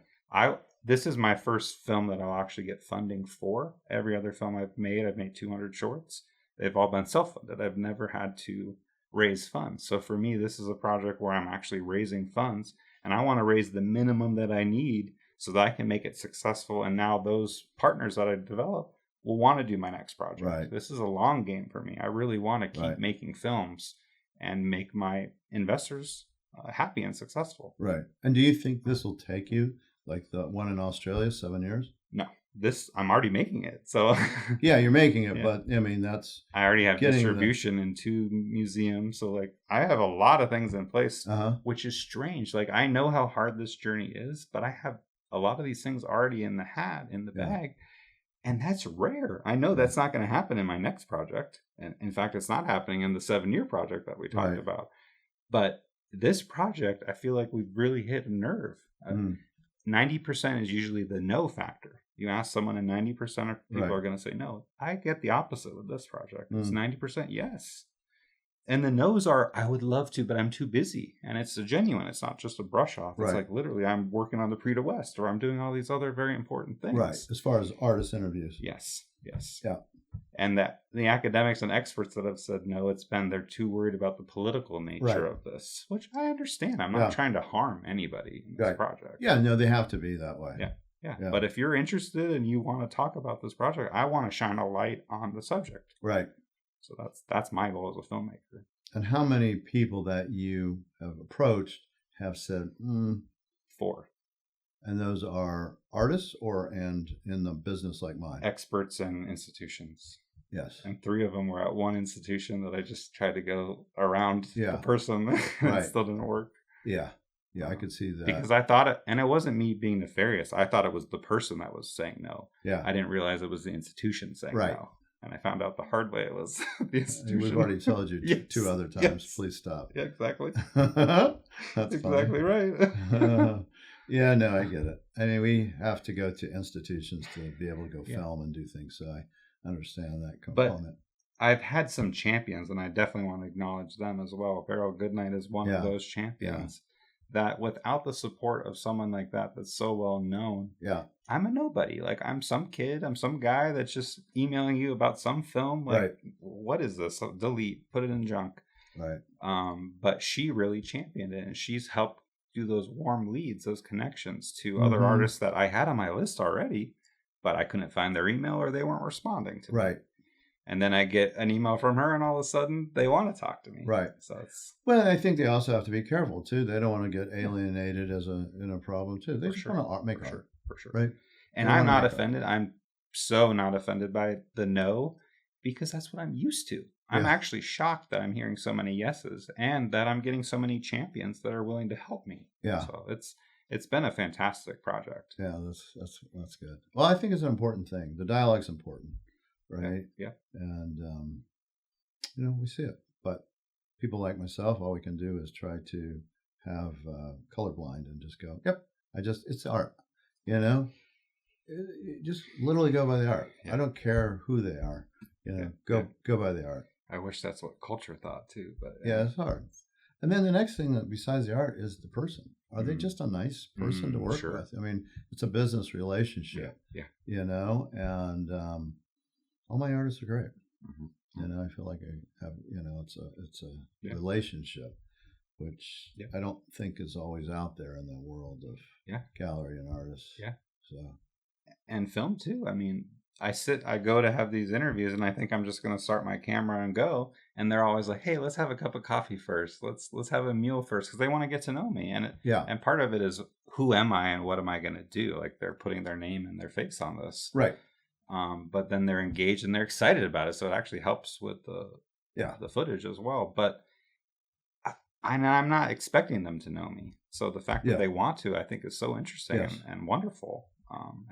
This is my first film that I'll actually get funding for. Every other film I've made 200 shorts. They've all been self-funded. I've never had to raise funds. So for me, this is a project where I'm actually raising funds, and I want to raise the minimum that I need so that I can make it successful. And now those partners that I develop will want to do my next project. Right. This is a long game for me. I really want to keep making films and make my investors happy and successful. Right. And do you think this will take you, like the one in Australia, 7 years? No. I'm already making it. So yeah, you're making it, but I already have distribution in 2 museums. So I have a lot of things in place, which is strange. I know how hard this journey is, but I have a lot of these things already in the bag. And that's rare. I know that's not going to happen in my next project. And in fact, it's not happening in the 7-year project that we talked about. But this project, I feel like we've really hit a nerve. 90% is usually the no factor. You ask someone and 90% of people Right. are going to say no. I get the opposite with this project. It's Mm. 90% yes. And the no's are, I would love to, but I'm too busy. And it's a genuine. It's not just a brush off. It's Right. like literally I'm working on the Pre to West, or I'm doing all these other very important things. Right. As far as artist interviews. Yes. Yes. Yeah. And that the academics and experts that have said no, it's been they're too worried about the political nature Right. of this, which I understand. I'm not trying to harm anybody in this Right. project. Yeah, no, they have to be that way. Yeah. Yeah. Yeah. But if you're interested and you want to talk about this project, I want to shine a light on the subject. Right. So that's my goal as a filmmaker. And how many people that you have approached have said, 4 and those are artists and in the business like mine? experts and institutions. Yes. And 3 of them were at one institution that I just tried to go around Yeah. the person and Right. it still didn't work. Yeah. Yeah, I could see that. Because I thought it, and it wasn't me being nefarious. I thought it was the person that was saying no. Yeah. I didn't realize it was the institution saying Right. no. And I found out the hard way it was the institution. We've already told you Yes. 2 other times. Yes. Please stop. Yeah, exactly. That's exactly funny. right. Yeah, no, I get it. I mean, we have to go to institutions to be able to go Yeah. film and do things. So I understand that But component. I've had some champions, and I definitely want to acknowledge them as well. Beryl Goodnight is one Yeah. of those champions that without the support of someone like that that's so well known, Yeah. I'm a nobody. Like, I'm some kid, I'm some guy that's just emailing you about some film. Like, Right. what is this? Delete, put it in junk. Right. But she really championed it, and she's helped do those warm leads, those connections to other Mhm. artists that I had on my list already, but I couldn't find their email or they weren't responding to me. Right. And then I get an email from her, and all of a sudden they want to talk to me. Right. So it's Well, I think they also have to be careful too. They don't want to get alienated as a problem too. They For just sure. want to make for art, sure, for sure. right? And They I'm wanna not make art. offended. I'm so not offended by the no, because that's what I'm used to. I'm Yeah. actually shocked that I'm hearing so many yeses and that I'm getting so many champions that are willing to help me. Yeah. So it's been a fantastic project. Yeah, that's good. Well, I think it's an important thing. The dialogue's important, right? Yeah. And we see it. But people like myself, all we can do is try to have colorblind and just go, yep, it's art. Just literally go by the art. Yeah. I don't care who they are. Go by the art. I wish that's what culture thought too, but Yeah, it's hard. And then the next thing that besides the art is the person. Are they just a nice person to work sure. with? I mean, it's a business relationship. Yeah. And all my artists are great. Mm-hmm. I feel like I have, it's a relationship, which I don't think is always out there in the world of gallery and artists. Yeah. So. And film too. I mean, I go to have these interviews, and I think I'm just going to start my camera and go. And they're always like, "Hey, let's have a cup of coffee first. Let's have a meal first," because they want to get to know me. And part of it is, who am I and what am I going to do? Like, they're putting their name and their face on this, Right? But then they're engaged and they're excited about it, so it actually helps with the footage as well. But I'm not expecting them to know me, so the fact that they want to, I think, is so interesting and wonderful.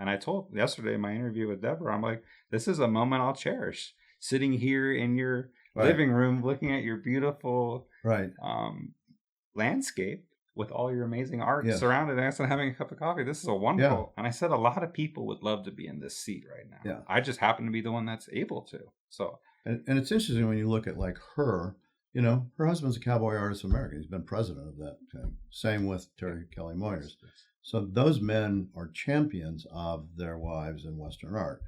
And I told yesterday in my interview with Deborah, I'm like, this is a moment I'll cherish. Sitting here in your living room, looking at your beautiful landscape with all your amazing art surrounding us and having a cup of coffee. This is a wonderful. And I said a lot of people would love to be in this seat right now. Yeah. I just happen to be the one that's able to. So and it's interesting when you look at like her. Her husband's a cowboy artist of America. He's been president of that thing. Same with Terry Kelly Moyers. So those men are champions of their wives in Western art,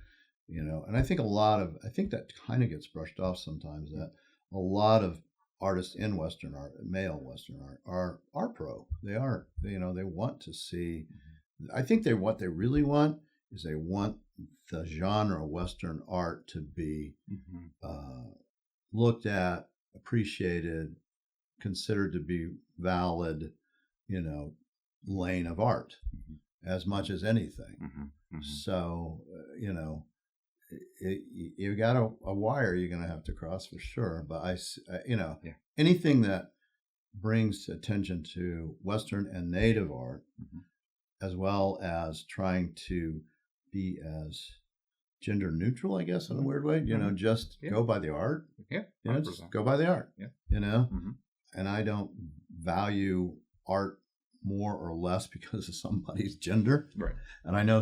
and I think that kind of gets brushed off sometimes, that a lot of artists in Western art, male Western art, are pro. They are, they want to see, I think what they really want is they want the genre Western art to be looked at, appreciated, considered to be valid, lane of art as much as anything. So, you got a wire you're going to have to cross for sure. But anything that brings attention to Western and Native art, as well as trying to be as gender neutral, I guess, in a weird way, just go by the art. Just go by the art, and I don't value art more or less because of somebody's gender. Right. And I know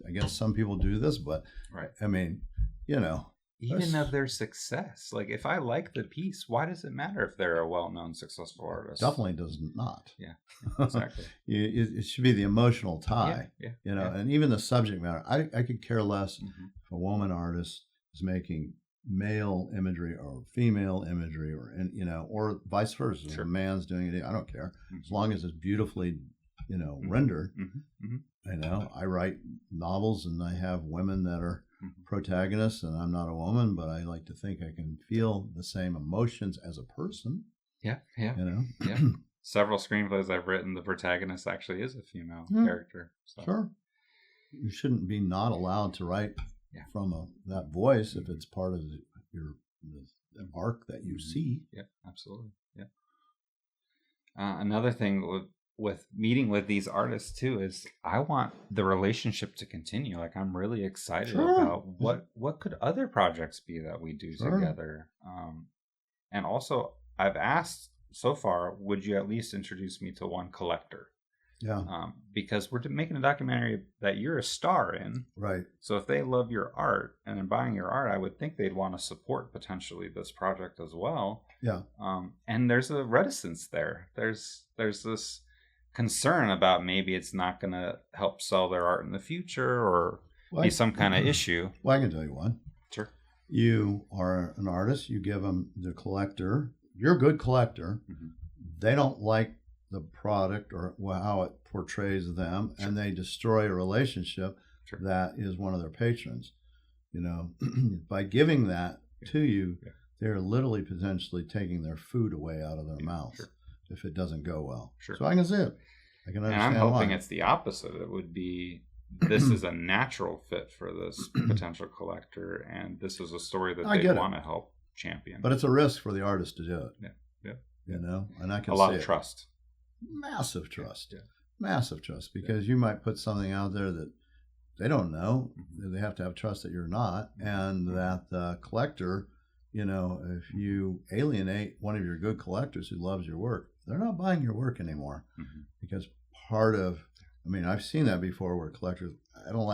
I guess some people do this, but right. I mean, you know, even of their success. Like, if I like the piece, why does it matter if they're a well-known, successful artist? Definitely does not. Yeah, exactly. It should be the emotional tie, you know, and even the subject matter. I could care less if a woman artist is making male imagery or female imagery, or, you know, or vice versa. Sure. A man's doing it, I don't care, as long as it's beautifully, you know, rendered. You know, I write novels and I have women that are protagonists, and I'm not a woman, but I like to think I can feel the same emotions as a person. Yeah. You know? Yeah. Several screenplays I've written, the protagonist actually is a female character. So. Sure. You shouldn't be not allowed to write from that voice if it's part of the arc that you see. Yeah, absolutely. Yeah. Another thing with meeting with these artists too is I want the relationship to continue. Like, I'm really excited about what could other projects be that we do together. And also, I've asked so far, would you at least introduce me to one collector? Yeah. Because we're making a documentary that you're a star in. Right. So if they love your art and are buying your art, I would think they'd want to support potentially this project as well. Yeah. And there's a reticence there. There's this concern about maybe it's not going to help sell their art in the future, or be some kind of issue. Well, I can tell you one. Sure. You are an artist. You give them the collector. You're a good collector. They don't like the product or how it portrays them, and they destroy a relationship that is one of their patrons. You know, by giving that to you, they're literally potentially taking their food away out of their mouth if it doesn't go well. So I can see it. I can understand. And I'm hoping it's the opposite. It would be, this is a natural fit for this potential collector, and this is a story that they want to help champion. But it's a risk for the artist to do it. Yeah. You know, and I can see a lot of trust. Massive trust. Massive trust, because you might put something out there that they don't know. They have to have trust that you're not, and that the collector, you know, if you alienate one of your good collectors who loves your work, they're not buying your work anymore. Because part of, I mean, I've seen that before, where collectors, I don't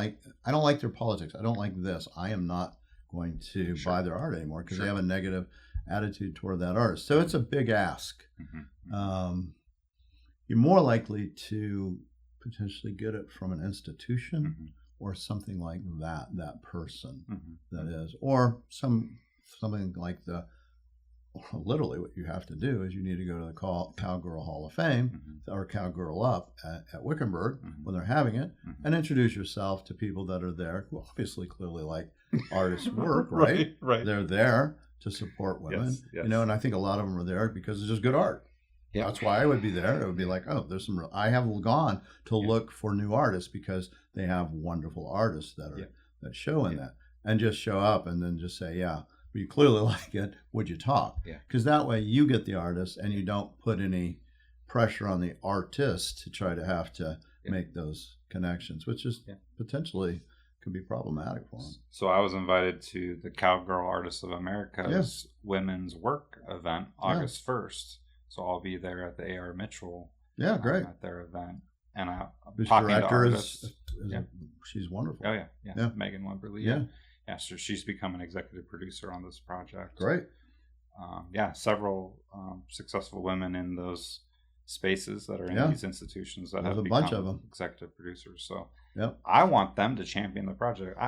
like their politics. I don't like this. I am not going to buy their art anymore because they have a negative attitude toward that artist. So it's a big ask. You're more likely to potentially get it from an institution or something like that person that is, or something like literally what you have to do is you need to go to the Cowgirl Hall of Fame or Cowgirl Up at Wickenburg when they're having it, and introduce yourself to people that are there who obviously clearly like artists' work, right? They're there to support women, you know, and I think a lot of them are there because it's just good art. Yeah, that's why I would be there. It would be like, oh, there's some. I have gone to look for new artists because they have wonderful artists that are that show in that, and just show up and then just say, yeah, you clearly like it. Would you talk? Because that way you get the artist and you don't put any pressure on the artist to try to have to make those connections, which is potentially could be problematic for them. So I was invited to the Cowgirl Artists of America's Women's Work event August 1st. So I'll be there at the A.R. Mitchell great. At their event. And I'm the talking director to artists. She's wonderful. Oh, yeah. Megan Wimberly. Yeah, so she's become an executive producer on this project. Great. Several successful women in those spaces that are in these institutions that have become bunch of them. Executive producers. So I want them to champion the project.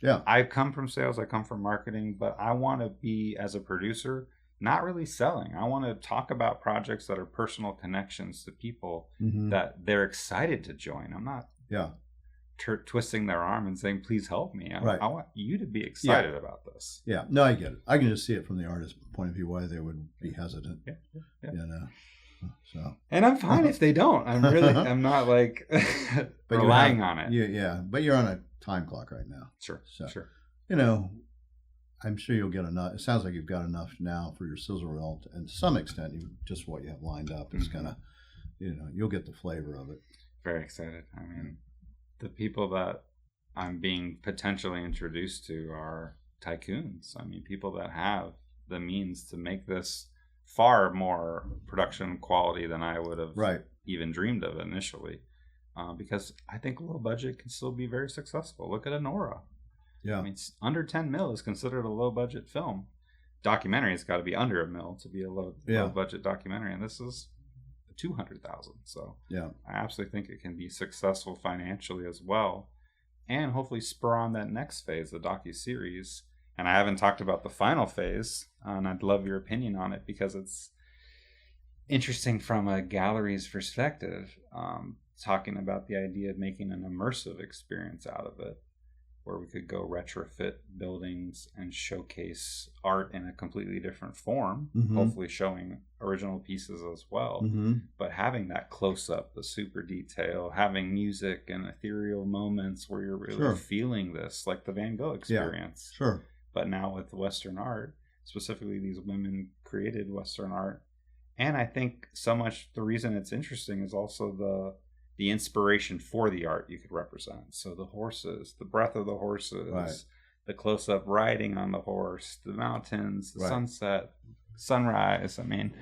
I come from sales, I come from marketing, but I want to be, as a producer, not really selling. I want to talk about projects that are personal connections to people that they're excited to join. I'm not twisting their arm and saying, please help me. I want you to be excited about this. Yeah, no, I get it. I can just see it from the artist's point of view why they would be hesitant. You know. So. And I'm fine if they don't. I'm not like relying on it. Yeah, but you're on a time clock right now. Sure. You know, I'm sure you'll get enough. It sounds like you've got enough now for your sizzle reel, and to some extent, just what you have lined up is gonna, you know, you'll get the flavor of it. Very excited. I mean, the people that I'm being potentially introduced to are tycoons. I mean, people that have the means to make this far more production quality than I would have even dreamed of initially. because I think low budget can still be very successful. Look at Anora. Yeah. I mean, under 10 mil is considered a low budget film. Documentary has got to be under $1 million to be a low budget documentary, and this is 200,000. So yeah, I absolutely think it can be successful financially as well, and hopefully spur on that next phase, the docuseries. And I haven't talked about the final phase, and I'd love your opinion on it because it's interesting from a gallery's perspective, talking about the idea of making an immersive experience out of it, where we could go retrofit buildings and showcase art in a completely different form, hopefully showing original pieces as well, but having that close-up, the super detail, having music and ethereal moments where you're really feeling this, like the Van Gogh experience. Yeah. Sure. But now with Western art, specifically these women created Western art. And I think so much the reason it's interesting is also the inspiration for the art you could represent. So the horses, the breath of the horses, the close-up riding on the horse, the mountains, the sunset, sunrise. I mean,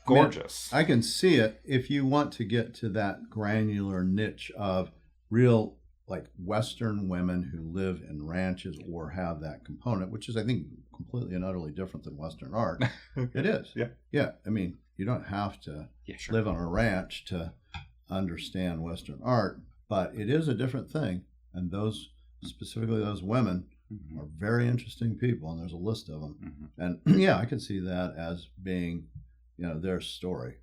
gorgeous. I can see it if you want to get to that granular niche of real, like, Western women who live in ranches or have that component, which is, I think, completely and utterly different than Western art. It is. Yeah. I mean, you don't have to live on a ranch to understand Western art, but it is a different thing. And those, specifically those women, are very interesting people, and there's a list of them. And yeah, I can see that as being, their story,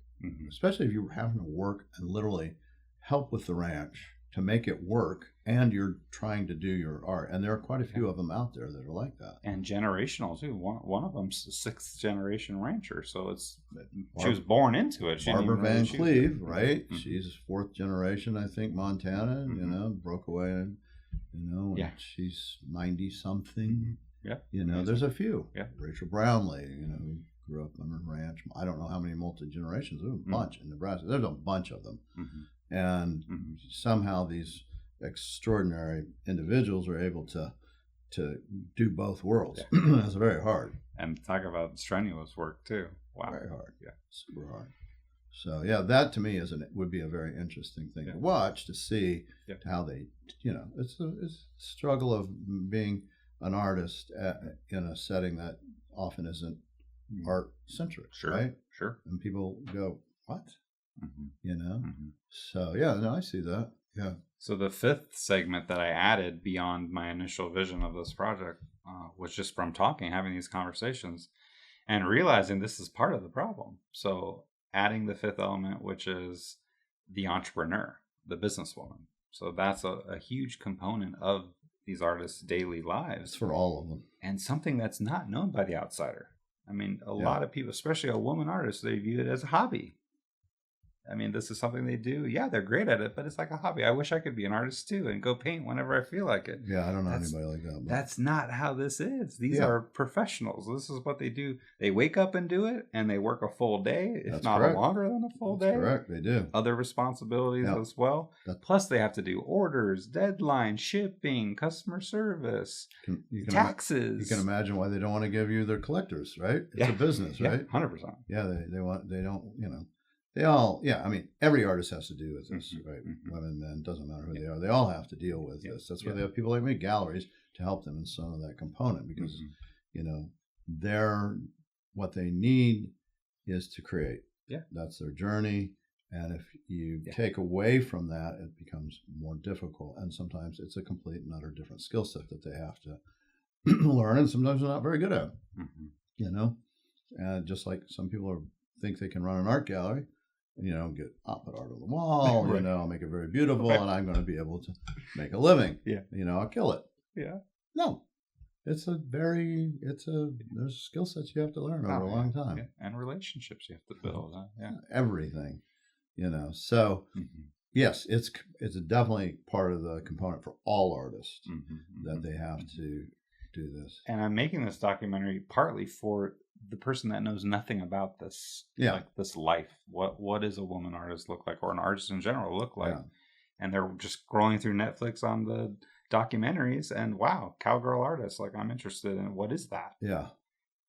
especially if you're having to work and literally help with the ranch to make it work, and you're trying to do your art. And there are quite a few of them out there that are like that. And generational too. One of them's a 6th generation rancher, so she was born into it. Barbara Van Cleve, right? She's 4th generation, I think, Montana. Broke away, when she's 90 something. There's a few. Rachel Brownlee, who grew up on a ranch. I don't know how many multi-generations. There's a bunch in Nebraska. There's a bunch of them. And somehow these extraordinary individuals are able to do both worlds. That's very hard. And talk about strenuous work too. Wow. Very hard. Yeah. Super hard. So that to me would be a very interesting thing to watch, to see how they, it's a struggle of being an artist in a setting that often isn't art centric. Right? Sure. And people go, what? So I see that. So the 5th segment that I added beyond my initial vision of this project was just from having these conversations and realizing this is part of the problem. So adding the 5th element, which is the entrepreneur, the businesswoman. So that's a huge component of these artists' daily lives. It's for all of them. And something that's not known by the outsider. I mean, a lot of people, especially a woman artist, they view it as a hobby. I mean, this is something they do. Yeah, they're great at it, but it's like a hobby. I wish I could be an artist too and go paint whenever I feel like it. Yeah, I don't know anybody like that. But that's not how this is. These are professionals. This is what they do. They wake up and do it, and they work a full day, if not longer than a full day. Correct, they do. Other responsibilities as well. Plus, they have to do orders, deadlines, shipping, customer service, taxes. You can imagine why they don't want to give you their collectors, right? It's a business, right? 100%. Yeah, they don't. They all, I mean, every artist has to do with this, right? Women, men, doesn't matter who they are. They all have to deal with this. That's why they have people like me, galleries, to help them in some of that component, because, what they need is to create. Yeah. That's their journey. And if you take away from that, it becomes more difficult. And sometimes it's a complete and utter different skill set that they have to learn. And sometimes they're not very good at it, And just like some people think they can run an art gallery, I'll put art on the wall, I'll make it very beautiful, and I'm going to be able to make a living. I'll kill it. No, there's skill sets you have to learn over a long time. And relationships you have to build. Everything, So, yes, it's definitely part of the component for all artists that they have to do this. And I'm making this documentary partly for the person that knows nothing about this, like this life. What does a woman artist look like, or an artist in general look like? And they're just scrolling through Netflix on the documentaries, and wow, cowgirl artist. Like, I'm interested in what is that?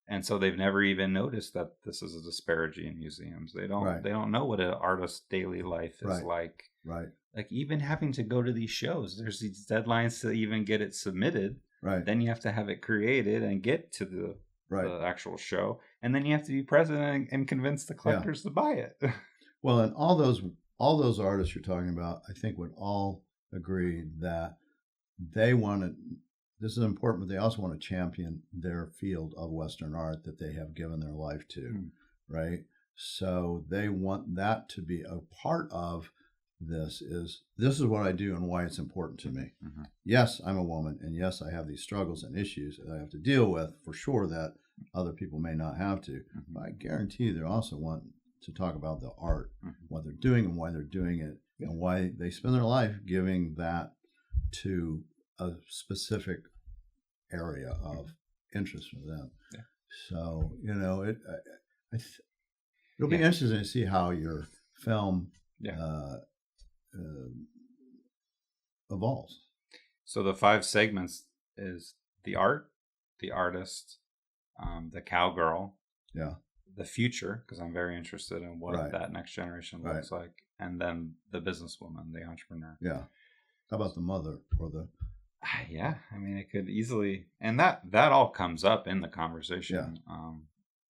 And so they've never even noticed that this is a disparity in museums. They don't know what an artist's daily life is like. Right. Like even having to go to these shows, there's these deadlines to even get it submitted. Right. Then you have to have it created and get to the actual show, and then you have to be present and convince the collectors to buy it. Well, and all those artists you're talking about, I think would all agree that they want to. This is important, but they also want to champion their field of Western art that they have given their life to, right? So they want that to be a part of this is what I do and why it's important to me. Mm-hmm. Yes, I'm a woman, and yes, I have these struggles and issues that I have to deal with for sure that other people may not have to. Mm-hmm. But I guarantee you they also want to talk about the art, what they're doing and why they're doing it, and why they spend their life giving that to a specific area of interest for them. Yeah. So, it'll be interesting to see how your film evolves. So the 5 segments is the art, the artist, the cowgirl, the future, because I'm very interested in what that next generation looks like, and then the businesswoman, the entrepreneur. Yeah. How about the mother or the? Yeah, I mean, it could easily, and that all comes up in the conversation,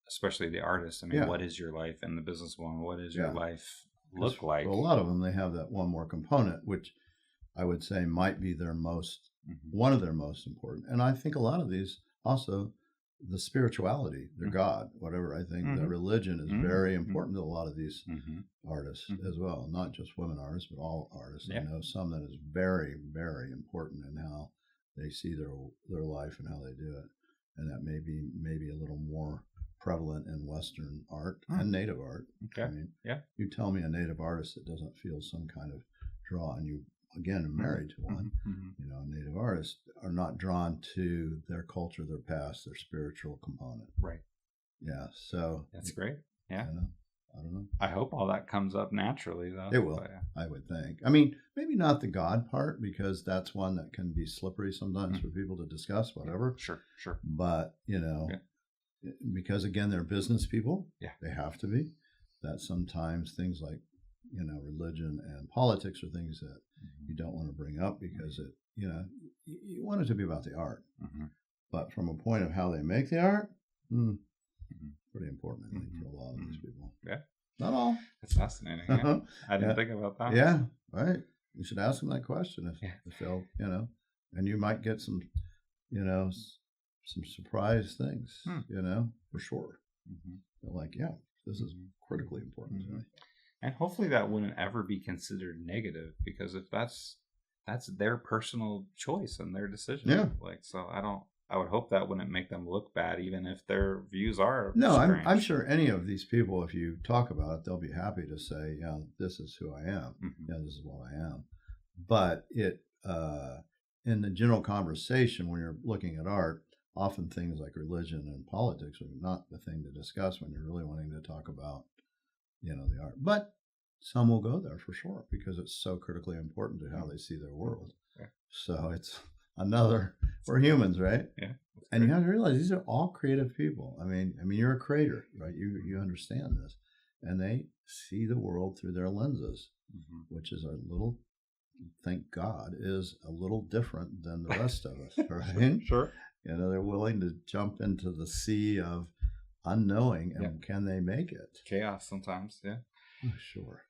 especially the artist. I mean, what is your life, and the businesswoman, what is your life look like? Well, a lot of them, they have that one more component, which I would say might be their most, one of their most important. And I think a lot of these also, the spirituality, their God, whatever, I think the religion is very important to a lot of these artists as well. Not just women artists, but all artists. I know some that is very, very important in how they see their life and how they do it. And that may be maybe a little more prevalent in Western art and native art. Okay. I mean, you tell me a native artist that doesn't feel some kind of draw, and you again are married to one, native artists are not drawn to their culture, their past, their spiritual component. Right. Yeah. So that's great. Yeah. I don't know. I hope all that comes up naturally, though. It will. I would think. I mean, maybe not the God part, because that's one that can be slippery sometimes for people to discuss, whatever. Sure. But, because again, they're business people. Yeah. They have to be. That sometimes things like, religion and politics are things that you don't want to bring up because it, you want it to be about the art. But from a point of how they make the art, pretty important, I think, for a lot of these people. Yeah. Not all. That's fascinating. Yeah. I didn't think about that. Yeah, right. You should ask them that question if they'll, and you might get some, some surprise things, for sure. They're like, yeah, this is critically important to me. And hopefully that wouldn't ever be considered negative, because if that's their personal choice and their decision. Yeah. So I would hope that wouldn't make them look bad, even if their views are strange. I'm sure any of these people, if you talk about it, they'll be happy to say, this is who I am. This is what I am. But it, in the general conversation, when you're looking at art, often things like religion and politics are not the thing to discuss when you're really wanting to talk about the art. But some will go there for sure, because it's so critically important to how they see their world. Yeah. So it's another, we're humans, right? Yeah. And you have to realize these are all creative people. I mean, you're a creator, right? You understand this. And they see the world through their lenses, which is thank God, is a little different than the rest of us, right? Sure. They're willing to jump into the sea of unknowing, and can they make it? Chaos sometimes, yeah. Oh, sure.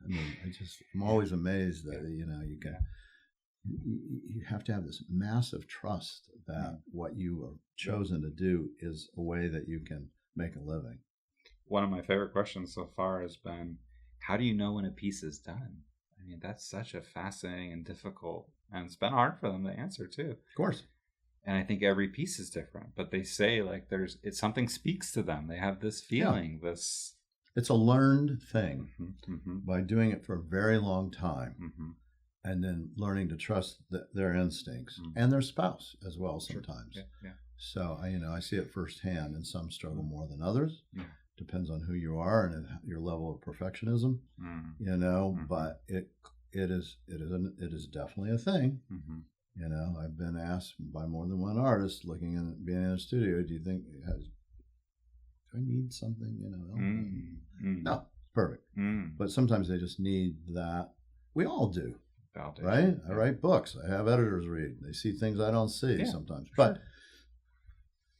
I mean, I'm always amazed that you have to have this massive trust that what you are chosen to do is a way that you can make a living. One of my favorite questions so far has been, how do you know when a piece is done? I mean, that's such a fascinating and difficult, and it's been hard for them to answer too. Of course. And I think every piece is different, but they say something speaks to them. They have this feeling, It's a learned thing by doing it for a very long time, and then learning to trust their instincts and their spouse as well sometimes. Sure. Yeah. So I see it firsthand, and some struggle more than others. Yeah. Depends on who you are and your level of perfectionism, but it is definitely a thing. I've been asked by more than one artist being in a studio, do you think do I need something, No, it's perfect. But sometimes they just need that We all do, Validation. right? I write books. I have editors read. They see things I don't see sometimes. But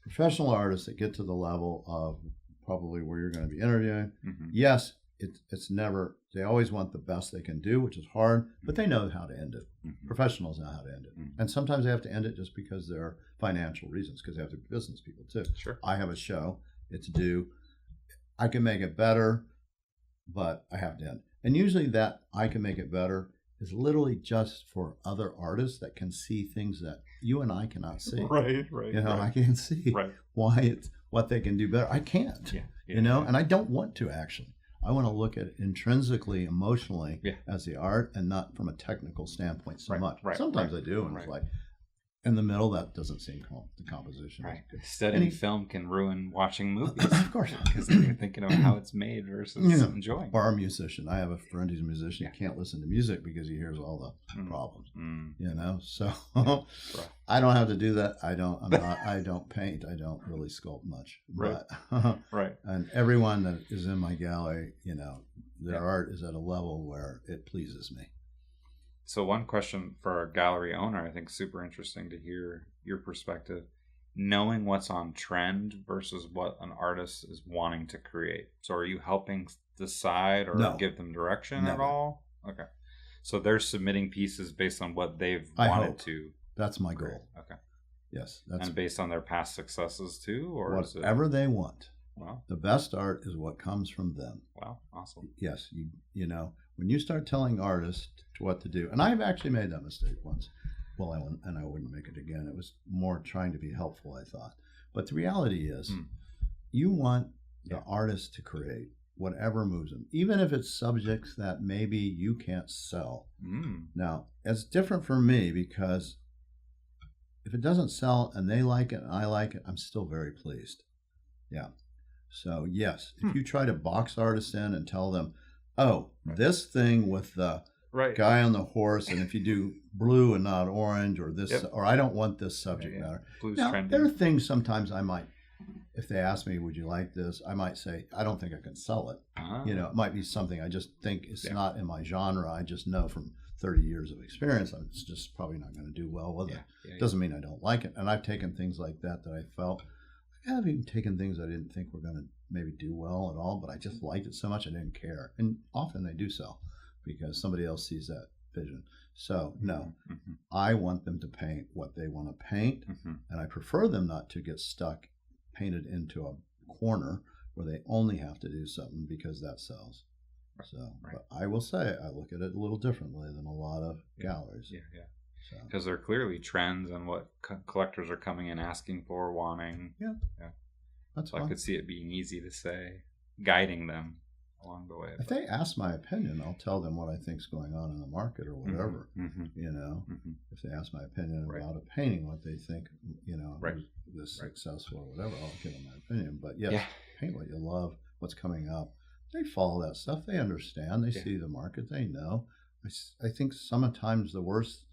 professional artists that get to the level of probably where you're going to be interviewing, yes, it's never, they always want the best they can do, which is hard, but they know how to end it. Professionals know how to end it. And sometimes they have to end it just because there are financial reasons, because they have to be business people too. Sure. I have a show, it's due. I can make it better, but I have to end. And usually that I can make it better is literally just for other artists that can see things that you and I cannot see. Right. I can't see why it's what they can do better. I can't, and I don't want to actually. I want to look at it intrinsically, emotionally as the art and not from a technical standpoint so much. Sometimes I do, and it's like, in the middle, that doesn't seem the composition. Right. Studying film can ruin watching movies. Of course. Because then you're thinking about how it's made versus enjoying. Bar musician. I have a friend who's a musician. He can't listen to music because he hears all the problems. So I don't have to do that. I don't paint. I don't really sculpt much. But, and everyone that is in my gallery, their art is at a level where it pleases me. So one question for a gallery owner, I think super interesting to hear your perspective, knowing what's on trend versus what an artist is wanting to create. So are you helping decide or give them direction at all? Okay. So they're submitting pieces based on what they've wanted to. That's my goal. Okay. Yes. And based on their past successes too? Or whatever they want. Wow. The best art is what comes from them. Wow. Awesome. Yes. When you start telling artists what to do, and I've actually made that mistake once. Well, I wouldn't make it again. It was more trying to be helpful, I thought. But the reality is, you want the artist to create whatever moves them, even if it's subjects that maybe you can't sell. Now, it's different for me because if it doesn't sell and they like it and I like it, I'm still very pleased. Yeah. So, yes, if you try to box artists in and tell them, this thing with the guy on the horse, and if you do blue and not orange, or this, or I don't want this subject matter. Now, there are things sometimes I might, if they ask me, would you like this? I might say, I don't think I can sell it. It might be something I just think is not in my genre. I just know from 30 years of experience, it's just probably not going to do well with it. Doesn't mean I don't like it. And I've taken things like that I felt, I've even taken things I didn't think were going to maybe do well at all, but I just liked it so much I didn't care. And often they do sell because somebody else sees that vision. So no, I want them to paint what they want to paint, and I prefer them not to get stuck painted into a corner where they only have to do something because that sells. So, but I will say I look at it a little differently than a lot of galleries. Because there are clearly trends and what collectors are coming in asking for, wanting. That's so I could see it being easy to say, guiding them along the way. If they ask my opinion, I'll tell them what I think's going on in the market or whatever. If they ask my opinion about a painting, what they think, is successful or whatever, I'll give them my opinion. But paint what you love, what's coming up. They follow that stuff. They understand. They see the market. They know. I think sometimes the worst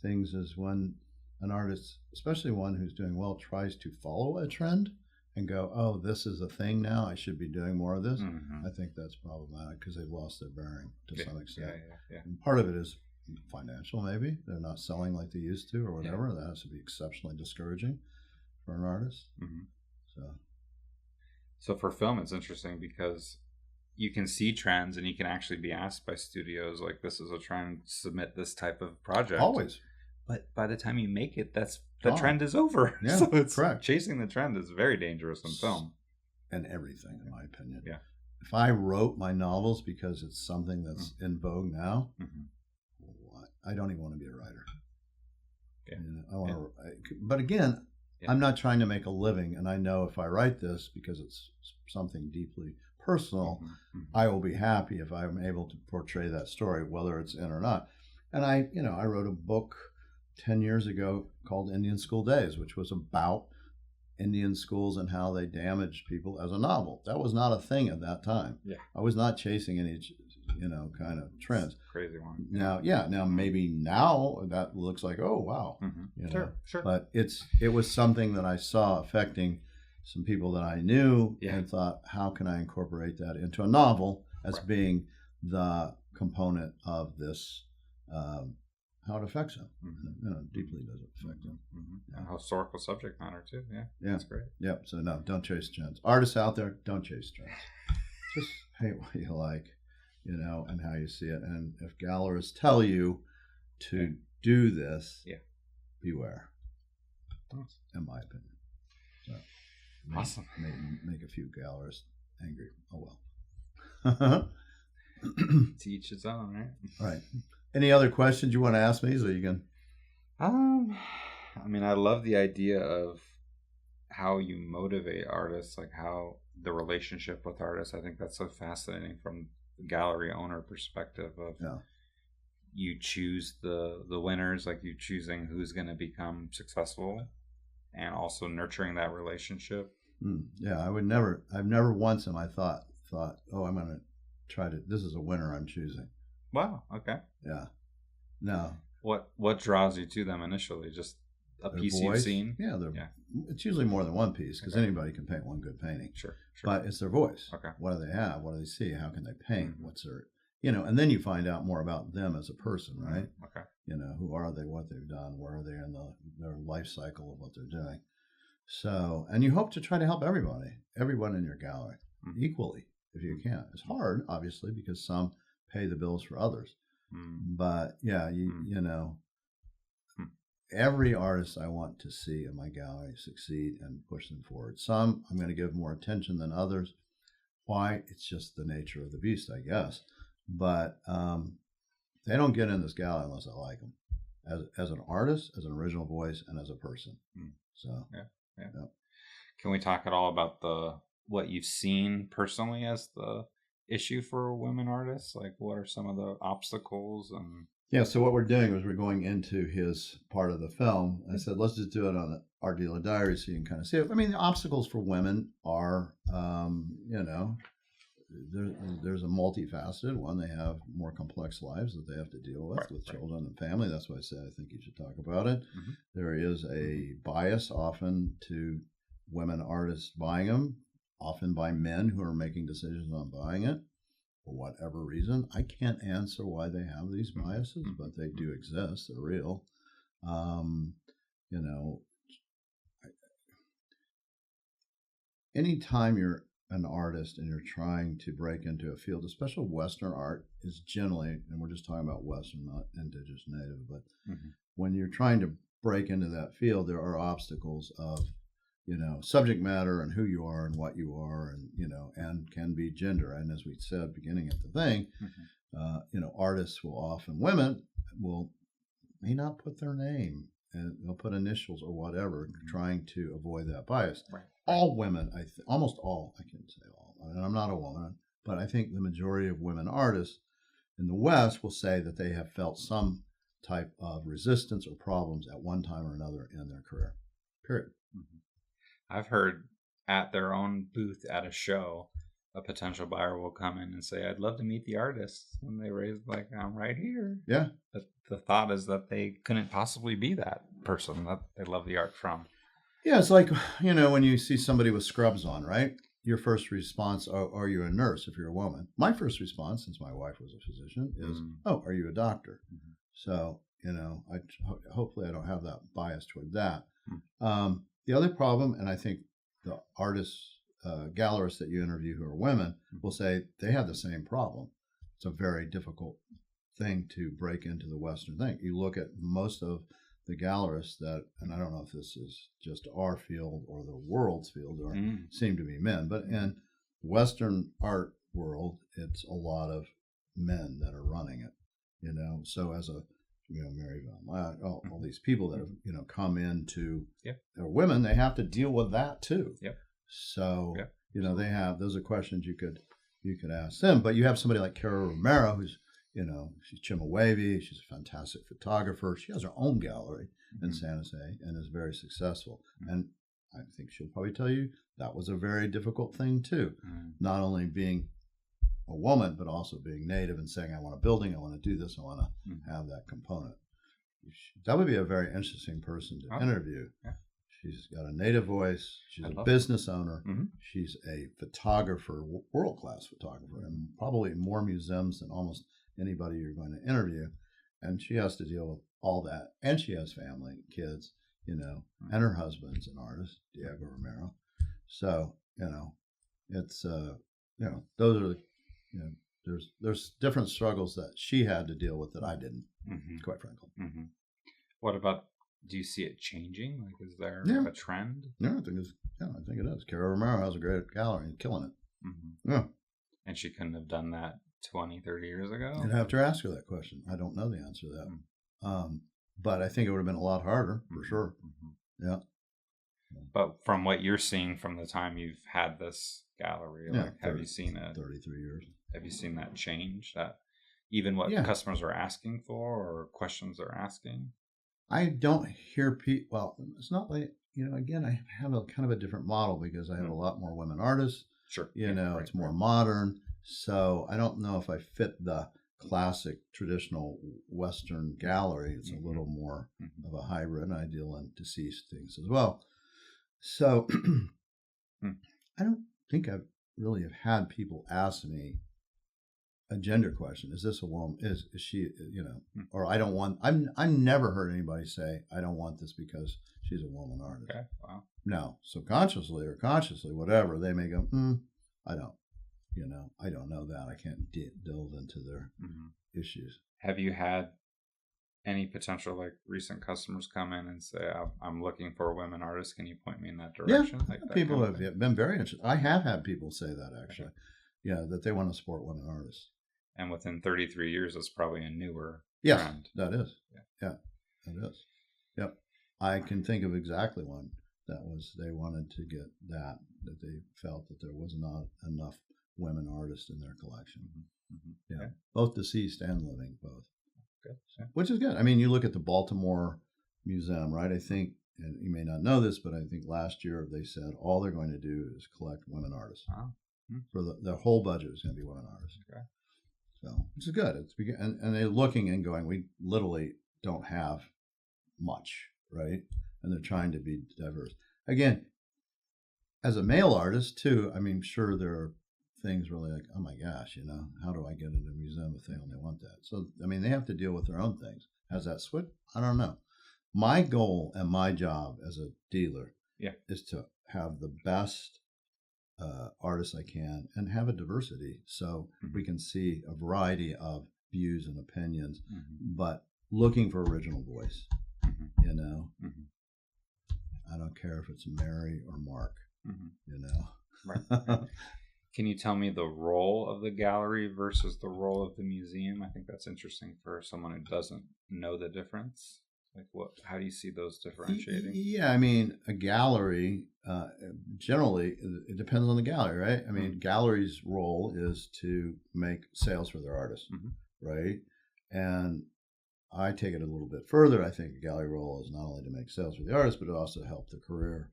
things is when an artist, especially one who's doing well, tries to follow a trend and go, oh, this is a thing now, I should be doing more of this. I think that's problematic because they've lost their bearing to some extent. And part of it is financial, maybe. They're not selling like they used to or whatever. That has to be exceptionally discouraging for an artist. So for film, it's interesting because you can see trends and you can actually be asked by studios like, this is a trend, submit this type of project. Always. But by the time you make it, the trend is over. So it's correct. Chasing the trend is very dangerous in film. And everything, in my opinion. If I wrote my novels because it's something that's in vogue now, I don't even want to be a writer. But again, I'm not trying to make a living, and I know if I write this because it's something deeply personal, I will be happy if I'm able to portray that story, whether it's in or not. And I wrote a book 10 years ago called Indian School Days, which was about Indian schools and how they damaged people as a novel. That was not a thing at that time. I was not chasing any, kind of trends. Crazy one. Now maybe now that looks like, oh, wow. Sure. But it was something that I saw affecting some people that I knew and thought, how can I incorporate that into a novel as being the component of this how it affects them. Mm-hmm. Deeply does it affect them. Mm-hmm. And historical subject matter too. Yeah, that's great. Yep. So no, don't chase trends. Artists out there, don't chase trends. Just paint what you like, and how you see it. And if gallerists tell you to do this, beware. In my opinion. So, awesome. Make a few gallerists angry. Oh well. To each his own, right? Right. Any other questions you want to ask me? So you can. I mean, I love the idea of how you motivate artists, like how the relationship with artists. I think that's so fascinating from the gallery owner perspective of you choose the winners, like you choosing who's going to become successful and also nurturing that relationship. Yeah, I've never once in my thought, oh, I'm going to try to, this is a winner I'm choosing. Wow. Okay. Yeah. No. What draws you to them initially? Just a Their piece voice. you've seen? Yeah, it's usually more than one piece because anybody can paint one good painting. Sure. But it's their voice. Okay. What do they have? What do they see? How can they paint? What's their, and then you find out more about them as a person, right? Okay. Who are they? What they've done? Where are they in their life cycle of what they're doing? So, and you hope to try to help everyone in your gallery equally if you can. It's hard, obviously, because some pay the bills for others. But yeah, every artist I want to see in my gallery succeed and push them forward. Some I'm going to give more attention than others. Why? It's just the nature of the beast, I guess. But they don't get in this gallery unless I like them as an artist, as an original voice, and as a person. So yeah. Can we talk at all about what you've seen personally as the issue for women artists? Like, what are some of the obstacles? And yeah, so what we're doing is we're going into his part of the film. I said, let's just do it on the Art Dealer Diary so you can kind of see it. I mean, the obstacles for women are, there's a multifaceted one. They have more complex lives that they have to deal with children and family. That's why I said I think you should talk about it. There is a bias often to women artists buying them, often by men who are making decisions on buying it for whatever reason. I can't answer why they have these biases, but they do exist. They're real. Anytime you're an artist and you're trying to break into a field, especially Western art is generally, and we're just talking about Western, not Indigenous Native, but when you're trying to break into that field, there are obstacles of, subject matter and who you are and what you are and, and can be gender. And as we said, beginning at the thing, artists will often, women may not put their name and they'll put initials or whatever, trying to avoid that bias. Right. All women, almost all, I can't say all, and I'm not a woman, but I think the majority of women artists in the West will say that they have felt some type of resistance or problems at one time or another in their career, period. I've heard at their own booth at a show, a potential buyer will come in and say, I'd love to meet the artist. And they raise I'm right here. Yeah. But the thought is that they couldn't possibly be that person that they love the art from. Yeah, it's like, when you see somebody with scrubs on, right? Your first response, are you a nurse if you're a woman? My first response, since my wife was a physician, is, are you a doctor? So, hopefully I don't have that bias toward that. The other problem, and I think the artists, gallerists that you interview who are women will say they have the same problem. It's a very difficult thing to break into the Western thing. You look at most of the gallerists that, and I don't know if this is just our field or the world's field, or seem to be men, but in Western art world, it's a lot of men that are running it, so as a, Mary Van all these people that have, come into, they're women, they have to deal with that too. So, they have, those are questions you could ask them, but you have somebody like Cara Romero, who's, she's Chimawavy. She's a fantastic photographer. She has her own gallery in San Jose and is very successful. And I think she'll probably tell you that was a very difficult thing too. Not only being a woman, but also being Native and saying, I want a building, I want to do this, I want to have that component. That would be a very interesting person to interview. Yeah. She's got a Native voice. She's a business owner. She's a photographer, world-class photographer, and probably more museums than almost anybody you're going to interview. and she has to deal with all that, and she has family, kids, and her husband's an artist, Diego Romero. So it's those are there's different struggles that she had to deal with that I didn't, quite frankly. What about? Do you see it changing? Like, is there a trend? Yeah, I think it is. Cara Romero has a great gallery and killing it. Yeah. And she couldn't have done that 20, 30 years ago? You'd have to ask her that question. I don't know the answer to that. But I think it would have been a lot harder, for sure. Yeah. But from what you're seeing from the time you've had this gallery, have you seen it? 33 years. Have you seen that change? That even what customers are asking for or questions they're asking? I don't hear people. Well, it's not like, again, I have a kind of a different model because I have a lot more women artists. Sure. It's more modern. So I don't know if I fit the classic traditional Western gallery. It's a little more of a hybrid. I deal in deceased things as well. So I don't think I really have had people ask me a gender question. Is this a woman? Is she, or I don't want, I've never heard anybody say, I don't want this because she's a woman artist. Okay. Wow. No, subconsciously or consciously, whatever, they may go, I don't, I don't know that. I can't delve into their issues. Have you had any potential recent customers come in and say, I'm looking for a women artist. Can you point me in that direction? Yeah, people have been very interested. I have had people say that actually. Okay. Yeah, that they want to support women artists. And within 33 years, it's probably a newer trend. That is. Yeah, that is. Yep. I can think of exactly one that was, they wanted to get that they felt that there was not enough women artists in their collection. Yeah. Okay. Both deceased and living, both. Good. Yeah. Which is good. I mean, you look at the Baltimore Museum, right? I think, and you may not know this, but I think last year they said all they're going to do is collect women artists. Wow. For the whole budget is going to be women artists. Okay. So, which is good. And they're looking and going, we literally don't have much, right? And they're trying to be diverse. Again, as a male artist too, I mean, sure, there are things really like, oh my gosh, how do I get into a museum if they only want that? So, I mean, they have to deal with their own things. Has that switch? I don't know. My goal and my job as a dealer is to have the best artists I can and have a diversity so we can see a variety of views and opinions, but looking for original voice, I don't care if it's Mary or Mark, Right. Can you tell me the role of the gallery versus the role of the museum? I think that's interesting for someone who doesn't know the difference. How do you see those differentiating? Yeah, I mean, a gallery, generally, it depends on the gallery, right? I mean, gallery's role is to make sales for their artists, right? And I take it a little bit further. I think a gallery role is not only to make sales for the artist, but to also help the career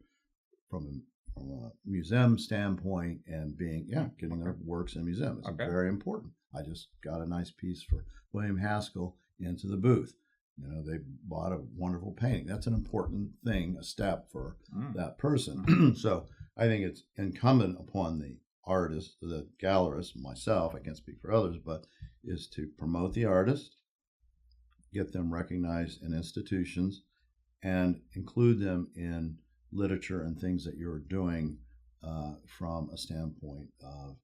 from a museum standpoint and getting their works in a museum. It's very important. I just got a nice piece for William Haskell into the booth. They bought a wonderful painting. That's an important thing, a step for that person. So I think it's incumbent upon the artist, the gallerist, myself, I can't speak for others, but is to promote the artist, get them recognized in institutions, and include them in literature and things that you're doing from a standpoint of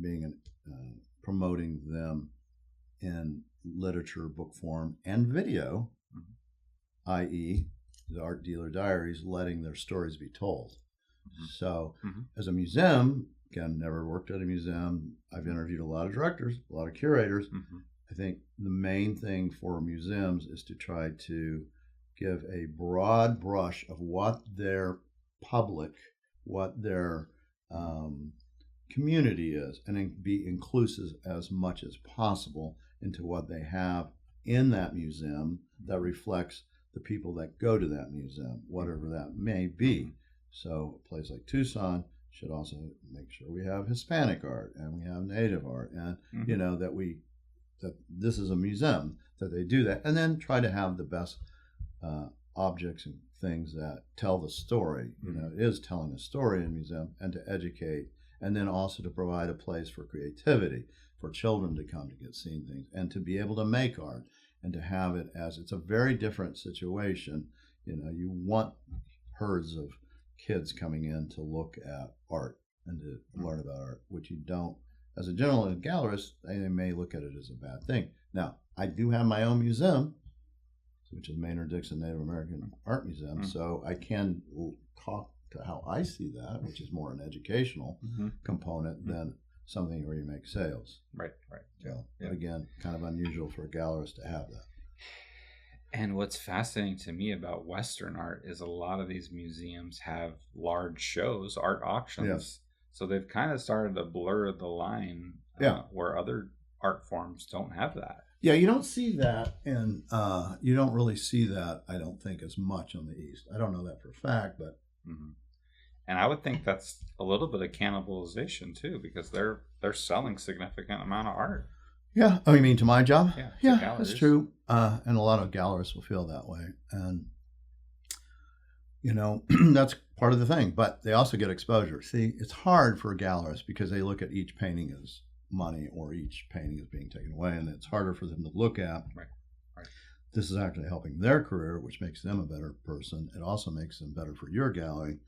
being promoting them in literature, book form, and video, i.e., the art dealer diaries, letting their stories be told. So, as a museum, again, never worked at a museum. I've interviewed a lot of directors, a lot of curators. I think the main thing for museums is to try to give a broad brush of what their public, what their community is, and be inclusive as much as possible into what they have in that museum that reflects the people that go to that museum, whatever that may be. So a place like Tucson should also make sure we have Hispanic art and we have Native art, and that this is a museum, that they do that, and then try to have the best objects and things that tell the story. It is telling a story in a museum, and to educate, and then also to provide a place for creativity, for children to come to get seen things, and to be able to make art, and to have it as, it's a very different situation. You know, you want herds of kids coming in to look at art and to learn about art, which you don't, as a general gallerist, they may look at it as a bad thing. Now, I do have my own museum, which is Maynard-Dixon Native American Art Museum, so I can talk to how I see that, which is more an educational component than something where you make sales. Right. So, again, kind of unusual for a gallerist to have that. And what's fascinating to me about Western art is a lot of these museums have large shows, art auctions. Yes. So they've kind of started to blur the line where other art forms don't have that. Yeah, you don't see that, and you don't really see that, I don't think, as much on the East. I don't know that for a fact, but... And I would think that's a little bit of cannibalization, too, because they're selling significant amount of art. Yeah. Oh, you mean to my job? Yeah, that's true. And a lot of gallerists will feel that way. And, you know, that's part of the thing. But they also get exposure. See, it's hard for a gallerist because they look at each painting as money or each painting is being taken away. And it's harder for them to look at. Right. This is actually helping their career, which makes them a better person. It also makes them better for your gallery.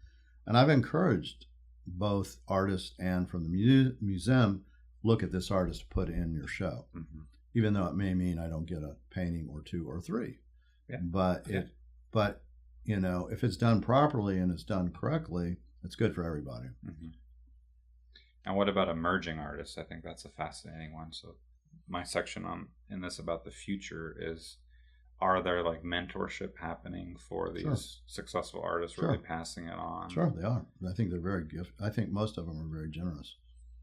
And I've encouraged both artists and from the museum, look at this artist to put in your show, even though it may mean I don't get a painting or two or three. Yeah. But you know, if it's done properly and it's done correctly, it's good for everybody. And what about emerging artists? I think that's a fascinating one. So my section in this about the future is, are there like mentorship happening for these successful artists, really passing it on? Sure, they are. I think they're very gifted. I think most of them are very generous.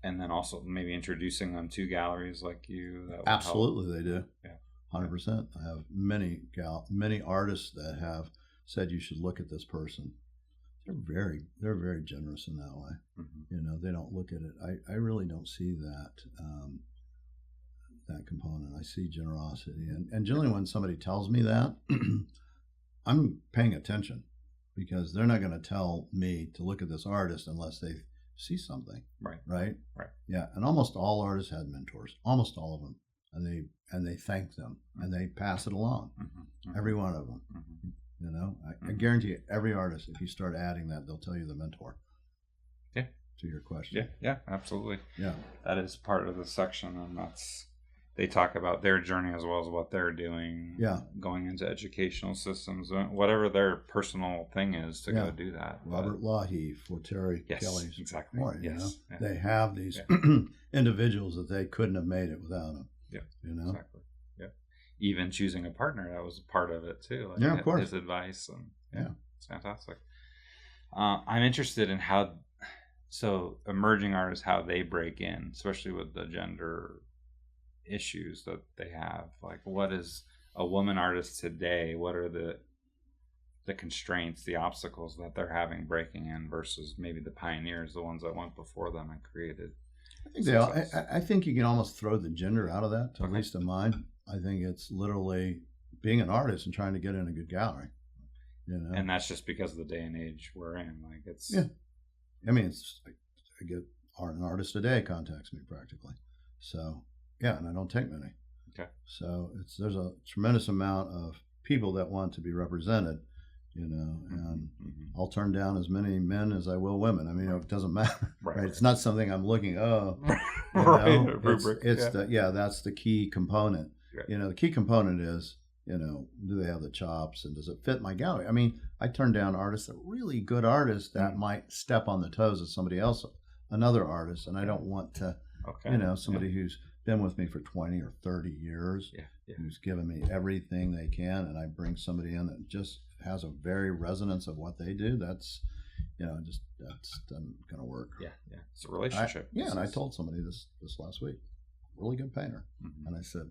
And then also maybe introducing them to galleries like you. That Absolutely, they do. Yeah, 100%. I have many artists that have said you should look at this person. They're very generous in that way. You know, they don't look at it. I really don't see that that component. I see generosity, and generally when somebody tells me that, I'm paying attention, because they're not going to tell me to look at this artist unless they see something. Right. Yeah, and almost all artists had mentors, almost all of them, and they thank them and they pass it along. Every one of them. You know, I guarantee you, every artist, if you start adding that, they'll tell you the mentor. Yeah. To your question. Yeah, absolutely. Yeah. That is part of the section, and they talk about their journey as well as what they're doing. Yeah. Going into educational systems, whatever their personal thing is to go do that. Robert Lahey, for Terry Kelly's exactly. Boy, you know, they have these individuals that they couldn't have made it without them. Yeah. You know? Exactly. Yeah. Even choosing a partner, that was part of it too. Like of course. His advice, and it's fantastic. I'm interested in so emerging artists, how they break in, especially with the gender issues that they have. Like, what is a woman artist today? What are the constraints, the obstacles that they're having breaking in versus maybe the pioneers, the ones that went before them and created? I think you can almost throw the gender out of that, at least in mine. I think it's literally being an artist and trying to get in a good gallery. You know, and that's just because of the day and age we're in. Like, it's I mean, I get an artist a day contacts me practically. So and I don't take many. Okay. So there's a tremendous amount of people that want to be represented, you know, and I'll turn down as many men as I will women. I mean, it doesn't matter. Right? It's not something I'm looking, that's the key component. Right. You know, the key component is, you know, do they have the chops and does it fit my gallery? I mean, I turn down artists, that really good artists that might step on the toes of somebody else, another artist, and I don't want to, you know, somebody who's been with me for 20 or 30 years, who's given me everything they can, and I bring somebody in that just has a very resonance of what they do. That's, you know, that's not going to work. Yeah. It's a relationship. And I told somebody this last week, really good painter, and I said,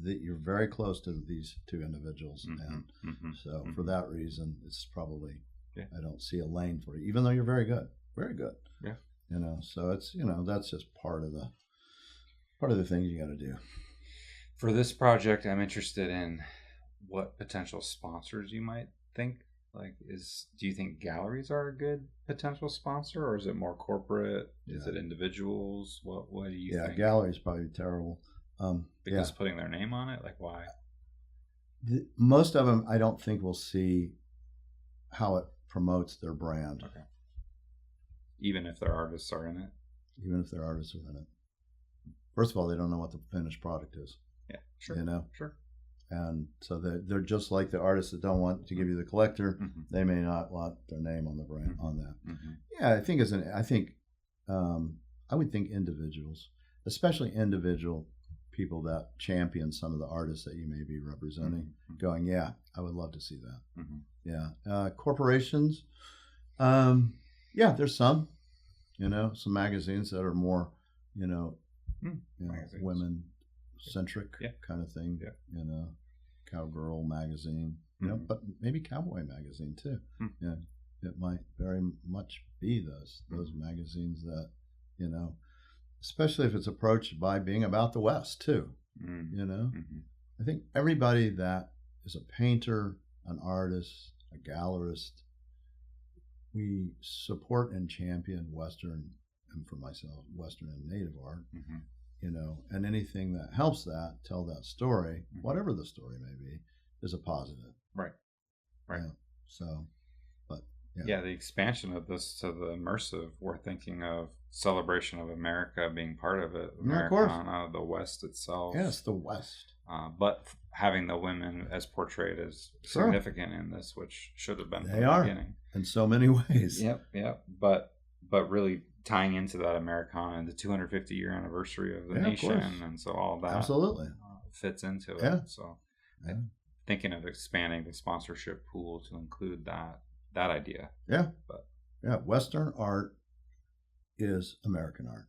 that you're very close to these two individuals, and so for that reason, it's probably I don't see a lane for you, even though you're very good. Yeah, you know. So it's, you know, that's just part of the things you got to do. For this project, I'm interested in what potential sponsors you might think. Like, do you think galleries are a good potential sponsor, or is it more corporate? Is it individuals? What do you think? Galleries probably terrible. Because putting their name on it, like why? Most of them, I don't think will see how it promotes their brand. Okay. Even if their artists are in it? Even if their artists are in it. First of all, they don't know what the finished product is. Yeah, sure. You know? Sure. And so they're just like the artists that don't want to give you the collector. Mm-hmm. They may not want their name on the brand on that. Mm-hmm. Yeah, I would think individuals, especially individual people that champion some of the artists that you may be representing, going, yeah, I would love to see that. Mm-hmm. Yeah. Corporations, yeah, there's some magazines that are more, women centric kind of thing. Yeah. Cowgirl magazine, but maybe Cowboy magazine too. Mm-hmm. Yeah, it might very much be those magazines that, especially if it's approached by being about the West too. Mm-hmm. I think everybody that is a painter, an artist, a gallerist, we support and champion Western, and for myself, Western and Native art. Mm-hmm. And anything that helps that tell that story, whatever the story may be, is a positive. Right. Yeah. So, but yeah, the expansion of this to the immersive, we're thinking of Celebration of America being part of it, Americana, the West itself. Yes, the West. But having the women as portrayed as significant in this, which should have been from the beginning. In so many ways. Yep. But really tying into that Americana and the 250-year anniversary of the nation, and so all that absolutely fits into it. So thinking of expanding the sponsorship pool to include that idea. Yeah. But Western art is American art.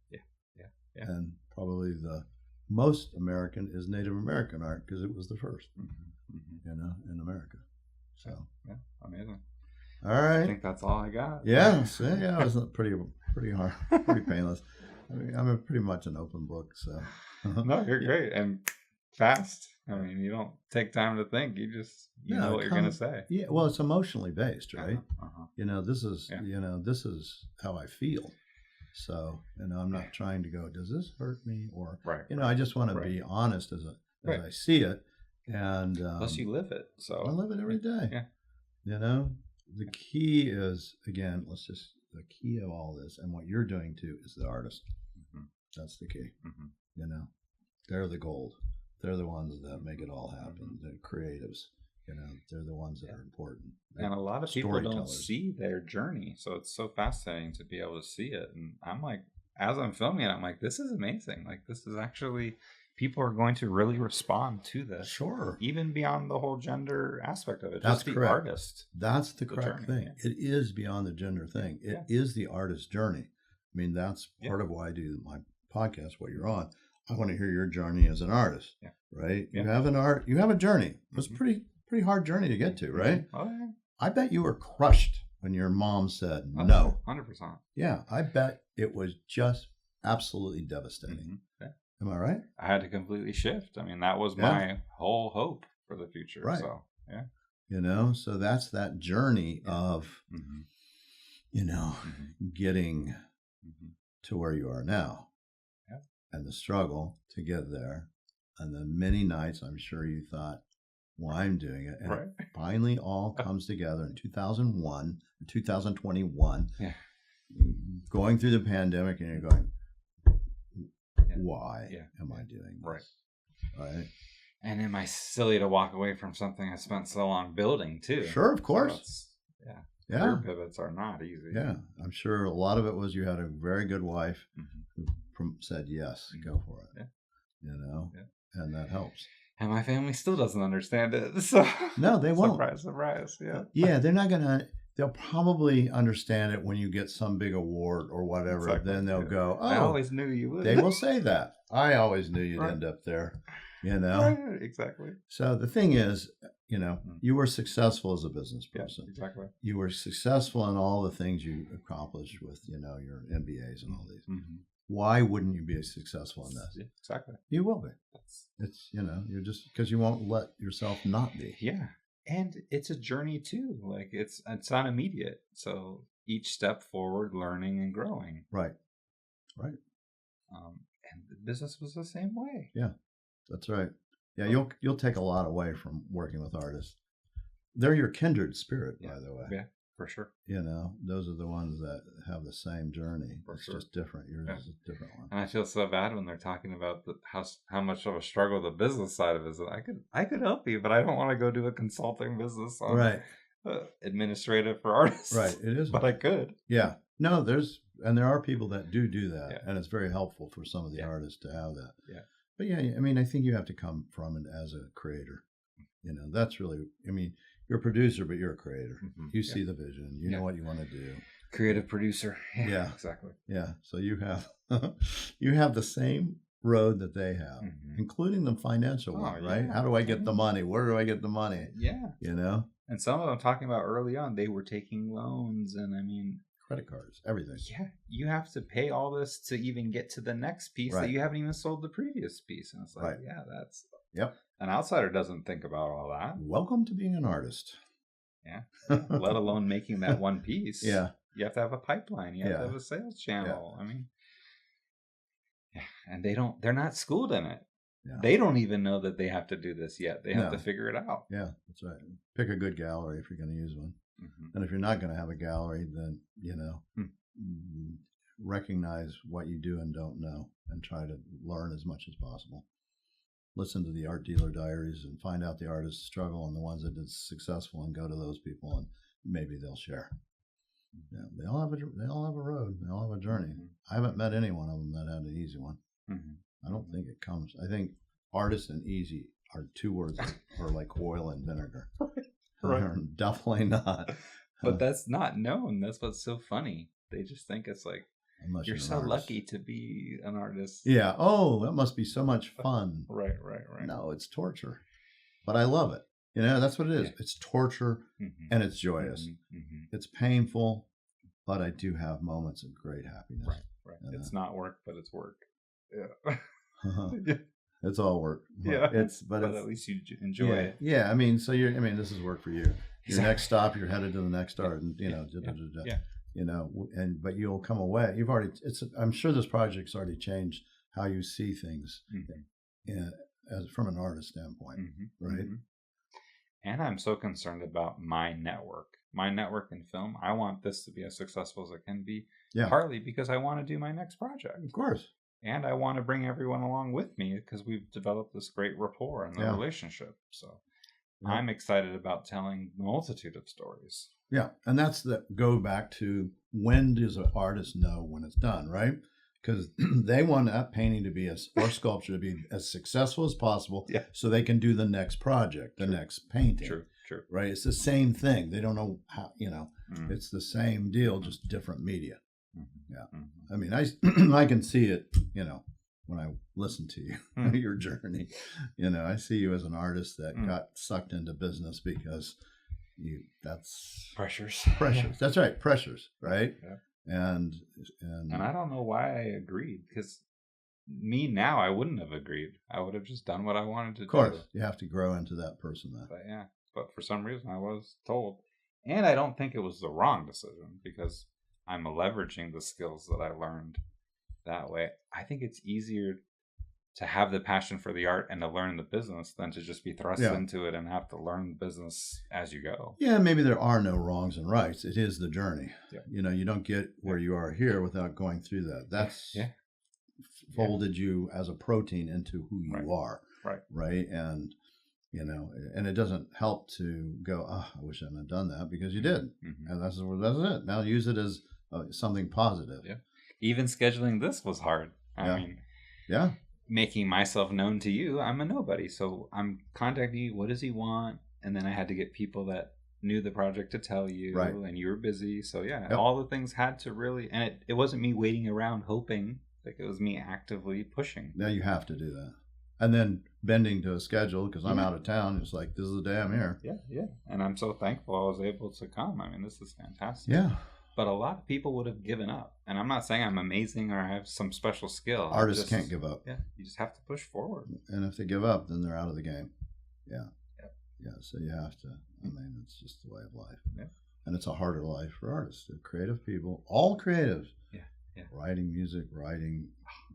Yeah. And probably the most American is Native American art because it was the first, in America. So yeah, amazing. All right. I think that's all I got. Yeah. So, it was pretty hard, pretty painless. I mean, I'm pretty much an open book. So no, you're great and fast. I mean, you don't take time to think. You just know what you're going to say. Yeah. Well, it's emotionally based, right? This is how I feel. So, I'm not trying to go, does this hurt me? Or, I just want to be honest as I see it. And plus you live it. So I live it every day. Yeah. The key is, again, the key of all this, and what you're doing too, is the artist. Mm-hmm. That's the key. Mm-hmm. They're the gold. They're the ones that make it all happen. The creatives, they're the ones that are important. And a lot of people don't see their journey. So it's so fascinating to be able to see it. And I'm like, as I'm filming it, I'm like, this is amazing. Like, this is actually... people are going to really respond to this. Sure. Even beyond the whole gender aspect of it. That's just correct. The artist. That's the correct thing. Yeah. It is beyond the gender thing. It is the artist's journey. I mean, that's part of why I do my podcast, what you're on. I want to hear your journey as an artist. Yeah. Right? Yeah. You have a journey. It was a pretty hard journey to get to, right? Oh, yeah. I bet you were crushed when your mom said no. 100%. Yeah. I bet it was just absolutely devastating. Mm-hmm. Yeah. Am I right? I had to completely shift. I mean, that was my whole hope for the future. Right. So, yeah. So that's that journey of, getting to where you are now. Yeah. And the struggle to get there. And the many nights I'm sure you thought, well, I'm doing it. And it finally all comes together in 2001, 2021, going through the pandemic, and you're going, why am I doing this? Right. And am I silly to walk away from something I spent so long building too? Sure, of course. So career pivots are not easy. Yeah. I'm sure a lot of it was you had a very good wife who said yes, go for it. Yeah. And that helps. And my family still doesn't understand it. So no, they won't. Surprise. Yeah. Yeah, they're not gonna. They'll probably understand it when you get some big award or whatever. Exactly. Then they'll go, "Oh, I always knew you would." They will say that. I always knew you'd end up there. Right, exactly. So the thing is, you were successful as a business person. Yeah, exactly. You were successful in all the things you accomplished with, your MBAs and all these. Mm-hmm. Why wouldn't you be successful in this? Yeah, exactly. You will be. It's you're just because you won't let yourself not be. Yeah. And it's a journey too. Like it's not immediate. So each step forward, learning and growing. Right. And the business was the same way. Yeah, that's right. Yeah, you'll take a lot away from working with artists. They're your kindred spirit, by the way. Yeah, for sure. Those are the ones that have the same journey. It's just different. Yours is a different one. And I feel so bad when they're talking about how much of a struggle the business side of it is. I could help you, but I don't want to go do a consulting business on administrative for artists. Right, it is. But I could. Yeah. No, there are people that do that, and it's very helpful for some of the artists to have that. Yeah. But yeah, I mean, I think you have to come from it as a creator. That's really, I mean, you're a producer, but you're a creator. Mm-hmm. You see the vision. You know what you want to do. Creative producer. Yeah. Exactly. Yeah. So you have the same road that they have, including the financial one, right? How do I get the money? Where do I get the money? Yeah. And some of them talking about early on, they were taking loans, and I mean, credit cards, everything. Yeah, you have to pay all this to even get to the next piece that you haven't even sold the previous piece. And it's like, that's... Yep. An outsider doesn't think about all that. Welcome to being an artist. Yeah. Let alone making that one piece. Yeah. You have to have a pipeline. You have to have a sales channel. I mean, and they're not schooled in it. Yeah. They don't even know that they have to do this yet. They have to figure it out. Yeah, that's right. Pick a good gallery if you're going to use one. Mm-hmm. And if you're not going to have a gallery, then, recognize what you do and don't know and try to learn as much as possible. Listen to the art dealer diaries and find out the artist's struggle and the ones that did successful, and go to those people and maybe they'll share. Yeah, they all have a road. They all have a journey. Mm-hmm. I haven't met any one of them that had an easy one. Mm-hmm. I don't think it comes. I think artist and easy are two words that are like oil and vinegar. Right. They're definitely not. But that's not known. That's what's so funny. They just think it's like, you're so lucky to be an artist. Yeah. Oh, that must be so much fun. Right. No, it's torture. But I love it. That's what it is. Yeah. It's torture and it's joyous. Mm-hmm. It's painful, but I do have moments of great happiness. Right. It's not work, but it's work. Yeah. It's all work. Yeah. But at least you enjoy it. Yeah. I mean, this is work for you. Your next stop, you're headed to the next art, and but you'll come away. I'm sure this project's already changed how you see things, as from an artist standpoint, right? Mm-hmm. And I'm so concerned about my network in film. I want this to be as successful as it can be, partly because I want to do my next project. Of course. And I want to bring everyone along with me because we've developed this great rapport in the relationship. So I'm excited about telling a multitude of stories. Yeah. And go back to, when does an artist know when it's done, right? Because they want that painting to be or sculpture to be as successful as possible, so they can do the next project, the next painting. True. Right? It's the same thing. They don't know how, it's the same deal, just different media. Mm-hmm. Yeah. Mm-hmm. I mean, I can see it, when I listen to you, your journey. I see you as an artist that got sucked into business because that's pressures. That's right. Pressures. Right. Yeah. And I don't know why I agreed, because me now, I wouldn't have agreed. I would have just done what I wanted to do. Of course, you have to grow into that person then. But for some reason I was told, and I don't think it was the wrong decision, because I'm leveraging the skills that I learned that way. I think it's easier to have the passion for the art and to learn the business than to just be thrust into it and have to learn business as you go. Yeah, maybe there are no wrongs and rights. It is the journey. Yeah. You don't get where you are here without going through that. That's folded you as a protein into who you are. Right. And, and it doesn't help to go, I wish I hadn't done that, because you did. Mm-hmm. And that's it. Now use it as something positive. Yeah. Even scheduling this was hard. I mean, making myself known to you, I'm a nobody. So I'm contacting you. What does he want? And then I had to get people that knew the project to tell you, and you were busy. So all the things had to really, and it wasn't me waiting around hoping, like it was me actively pushing. Now you have to do that. And then bending to a schedule, because I'm out of town. It's like, this is the day I'm here. Yeah. And I'm so thankful I was able to come. I mean, this is fantastic. Yeah. But a lot of people would have given up. And I'm not saying I'm amazing or I have some special skill. Artists can't give up. Yeah, you just have to push forward. And if they give up, then they're out of the game. Yeah. So you have to. I mean, it's just the way of life. Yeah. And it's a harder life for artists. They're creative people, all creatives. Yeah. Writing music,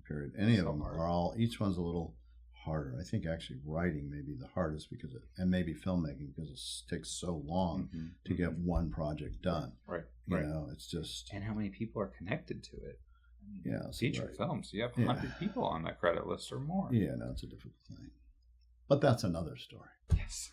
period. Any of them are all, each one's a little harder. I think actually writing may be the hardest and maybe filmmaking because it takes so long to get one project done. Right. You know, it's just. And how many people are connected to it? Yeah. Feature films, you have 100 people on that credit list or more. Yeah, no, it's a difficult thing. But that's another story. Yes.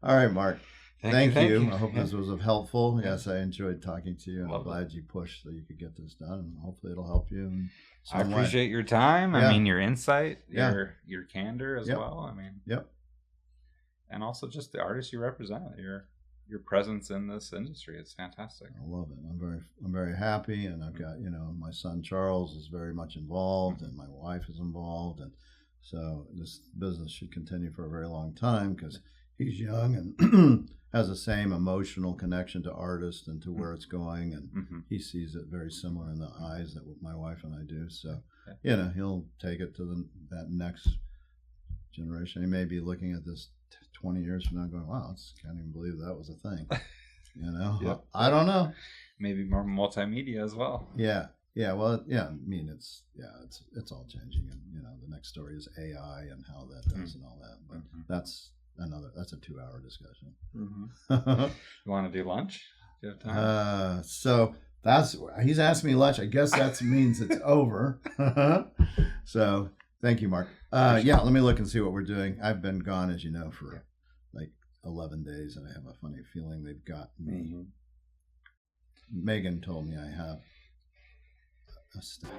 All right, Mark. Thank you. I hope Yeah. this was helpful. Yes, I enjoyed talking to you. I'm Love glad you pushed so you could get this done. And hopefully it'll help you in I some way. appreciate your time. Yeah. I mean, your insight, Yeah. your candor as well. I mean, and also just the artists you represent, your presence in this industry. It's fantastic. I love it. I'm very happy, and I've got, you know, my son Charles is very much involved, and my wife is involved, and so this business should continue for a very long time because he's young and has the same emotional connection to artists and to where it's going, and he sees it very similar in the eyes that my wife and I do. So, you know, he'll take it to that next generation. He may be looking at this 20 years from now going, wow, I can't even believe that was a thing. You know, I don't know. Maybe more multimedia as well. Yeah. Well, I mean, it's all changing, and you know, the next story is AI and how that does and all that. But that's a 2-hour discussion. You want to do lunch? Do you have time? So he's asked me lunch. I guess that means it's over. So thank you, Mark. Let me look and see what we're doing. I've been gone, as you know, for like 11 days, and I have a funny feeling they've got me. Megan told me I have a stack.